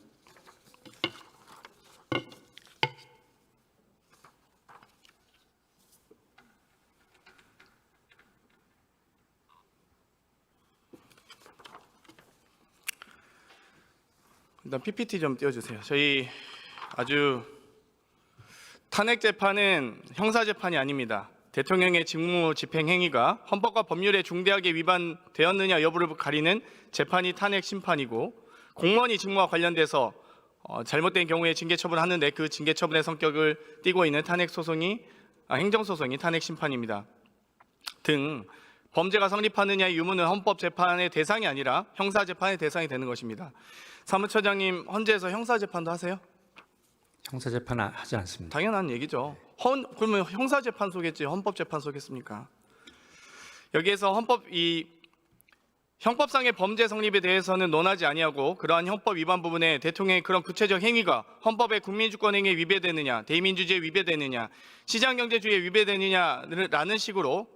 일단 PPT 좀 띄워주세요. 저희 아주 탄핵 재판은 형사 재판이 아닙니다. 대통령의 직무 집행 행위가 헌법과 법률에 중대하게 위반되었느냐 여부를 가리는 재판이 탄핵 심판이고, 공무원이 직무와 관련돼서 잘못된 경우에 징계 처분하는데 그 징계 처분의 성격을 띠고 있는 행정소송이 탄핵 심판입니다. 등 범죄가 성립하느냐의 유무는 헌법 재판의 대상이 아니라 형사 재판의 대상이 되는 것입니다. 사무처장님 헌재에서 형사 재판도 하세요? 형사 재판 하지 않습니다. 당연한 얘기죠. 그러면 형사 재판 속겠지 헌법 재판 속겠습니까? 여기에서 형법상의 범죄 성립에 대해서는 논하지 아니하고, 그러한 형법 위반 부분에 대통령의 그런 구체적 행위가 헌법의 국민주권 행위에 위배되느냐, 대의민주주의에 위배되느냐, 시장경제주의에 위배되느냐라는 식으로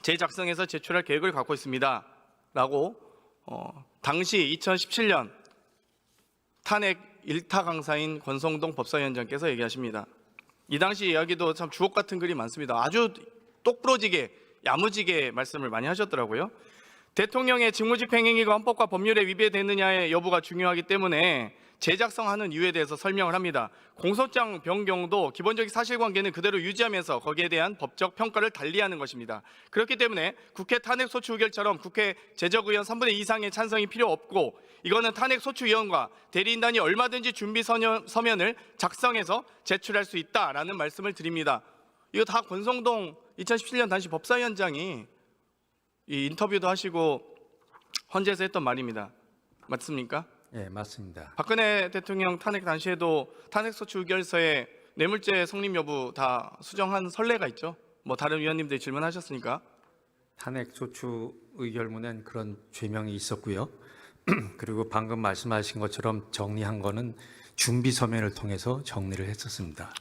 재작성해서 제출할 계획을 갖고 있습니다. 라고 당시 2017년 탄핵 1타 강사인 권성동 법사위원장께서 얘기하십니다. 이 당시 이야기도 참 주옥 같은 글이 많습니다. 아주 똑부러지게 야무지게 말씀을 많이 하셨더라고요. 대통령의 직무집행 행위가 헌법과 법률에 위배되느냐의 여부가 중요하기 때문에 재작성하는 이유에 대해서 설명을 합니다. 공소장 변경도 기본적인 사실관계는 그대로 유지하면서 거기에 대한 법적 평가를 달리하는 것입니다. 그렇기 때문에 국회 탄핵소추 의결처럼 국회 제적의원 3분의 2 이상의 찬성이 필요 없고, 이거는 탄핵소추위원과 대리인단이 얼마든지 준비 서면을 작성해서 제출할 수 있다라는 말씀을 드립니다. 이거 다 권성동 2017년 당시 법사위원장이 이 인터뷰도 하시고 헌재에서 했던 말입니다. 맞습니까? 예, 맞습니다. 박근혜 대통령 탄핵 당시에도 탄핵소추 의결서에 뇌물죄 성립 여부 다 수정한 선례가 있죠. 뭐 다른 위원님들이 질문하셨으니까. 탄핵 소추 의결문엔 그런 죄명이 있었고요. 그리고 방금 말씀하신 것처럼 정리한 거는 준비 서면을 통해서 정리를 했었습니다.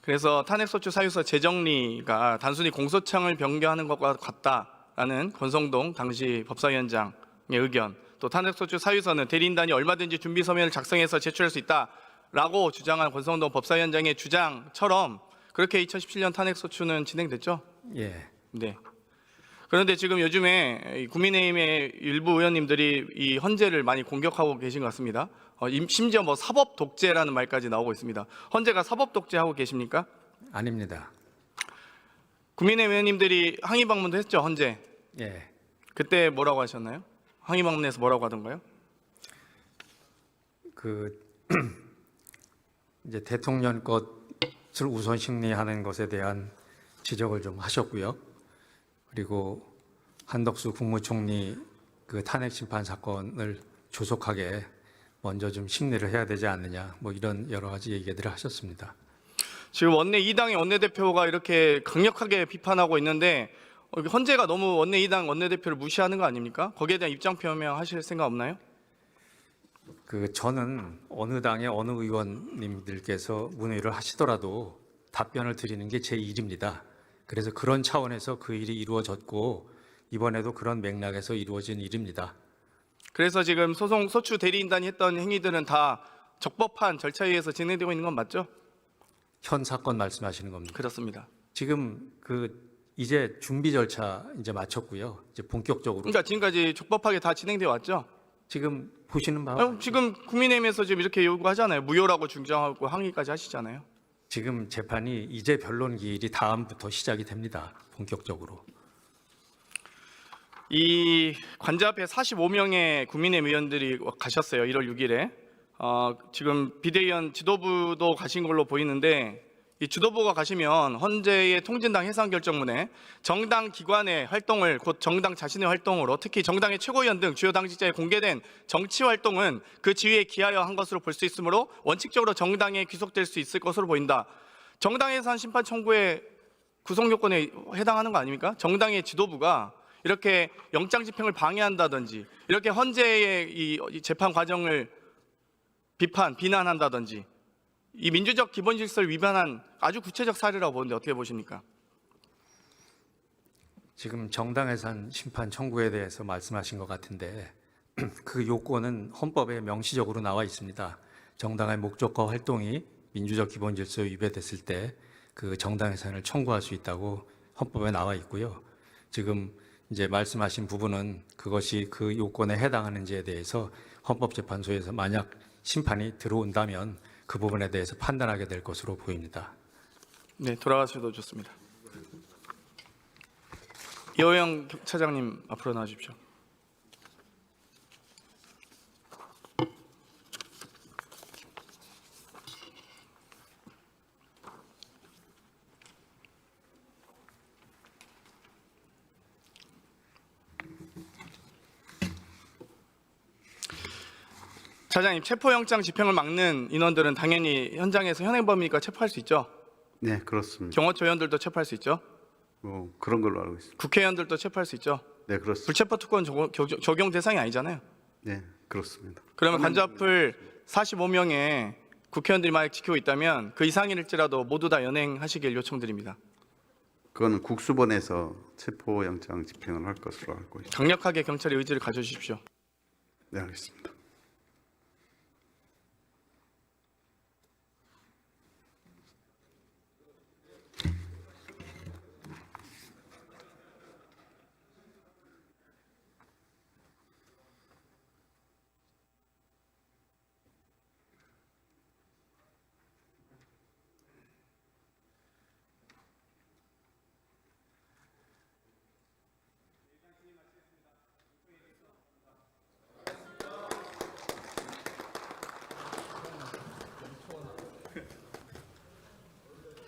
그래서 탄핵소추 사유서 재정리가 단순히 공소장을 변경하는 것과 같다라는 권성동 당시 법사위원장의 의견, 또 탄핵소추 사유서는 대리인단이 얼마든지 준비 서면을 작성해서 제출할 수 있다라고 주장한 권성동 법사위원장의 주장처럼 그렇게 2017년 탄핵소추는 진행됐죠? 예. 네. 그런데 지금 요즘에 국민의힘의 일부 의원님들이 이 헌재를 많이 공격하고 계신 것 같습니다. 심지어 뭐 사법 독재라는 말까지 나오고 있습니다. 헌재가 사법 독재하고 계십니까? 아닙니다. 국민의힘 의원님들이 항의 방문도 했죠, 헌재. 예. 그때 뭐라고 하셨나요? 항의 방문에서 뭐라고 하던가요? 이제 대통령 것을 우선 심리하는 것에 대한 지적을 좀 하셨고요. 그리고 한덕수 국무총리 그 탄핵 심판 사건을 조속하게 먼저 좀 심리를 해야 되지 않느냐, 뭐 이런 여러 가지 얘기들을 하셨습니다. 지금 원내 2당의 원내대표가 이렇게 강력하게 비판하고 있는데 헌재가 너무 원내 2당 원내대표를 무시하는 거 아닙니까? 거기에 대한 입장 표명하실 생각 없나요? 저는 어느 당의 어느 의원님들께서 문의를 하시더라도 답변을 드리는 게 제 일입니다. 그래서 그런 차원에서 그 일이 이루어졌고 이번에도 그런 맥락에서 이루어진 일입니다. 그래서 지금 소추 대리인단이 했던 행위들은 다 적법한 절차에 의해서 진행되고 있는 건 맞죠? 현 사건 말씀하시는 겁니까? 그렇습니다. 지금 이제 준비 절차 이제 마쳤고요. 이제 본격적으로. 그러니까 지금까지 적법하게 다 진행되어 왔죠? 지금 보시는 바와 지금 국민의힘에서 지금 이렇게 요구하잖아요. 무효라고 주장하고 항의까지 하시잖아요. 지금 재판이 이제 변론 기일이 다음부터 시작이 됩니다. 본격적으로. 이 관저 앞에 45명의 국민의힘 의원들이 가셨어요. 1월 6일에. 지금 비대위원 지도부도 가신 걸로 보이는데 이 지도부가 가시면 헌재의 통진당 해산 결정문에 정당 기관의 활동을 곧 정당 자신의 활동으로 특히 정당의 최고위원 등 주요 당직자의 공개된 정치 활동은 그 지위에 기하여 한 것으로 볼 수 있으므로 원칙적으로 정당에 귀속될 수 있을 것으로 보인다. 정당 해산 심판 청구의 구성 요건에 해당하는 거 아닙니까? 정당의 지도부가 이렇게 영장 집행을 방해한다든지 이렇게 헌재의 이 재판 과정을 비난한다든지 이 민주적 기본 질서를 위반한 아주 구체적 사례라고 보는데 어떻게 보십니까? 지금 정당 해산 심판 청구에 대해서 말씀하신 것 같은데 그 요건은 헌법에 명시적으로 나와 있습니다. 정당의 목적과 활동이 민주적 기본 질서에 위배됐을 때 그 정당 해산을 청구할 수 있다고 헌법에 나와 있고요. 지금 이제 말씀하신 부분은 그것이 그 요건에 해당하는지에 대해서 헌법재판소에서 만약 심판이 들어온다면 그 부분에 대해서 판단하게 될 것으로 보입니다. 네, 돌아가셔도 좋습니다. 이호영 차장님 앞으로 나와주십시오. 차장님, 체포영장 집행을 막는 인원들은 당연히 현장에서 현행범이니까 체포할 수 있죠? 네, 그렇습니다. 경호처 의원들도 체포할 수 있죠? 뭐 그런 걸로 알고 있습니다. 국회의원들도 체포할 수 있죠? 네, 그렇습니다. 불체포 특권 적용 대상이 아니잖아요. 네, 그렇습니다. 그러면 관저 앞을 45명의 국회의원들이 만약 지키고 있다면 그 이상일지라도 모두 다 연행하시길 요청드립니다. 그거는 국수본에서 체포영장 집행을 할 것으로 알고 있습니다. 강력하게 경찰의 의지를 가져주십시오. 네, 알겠습니다.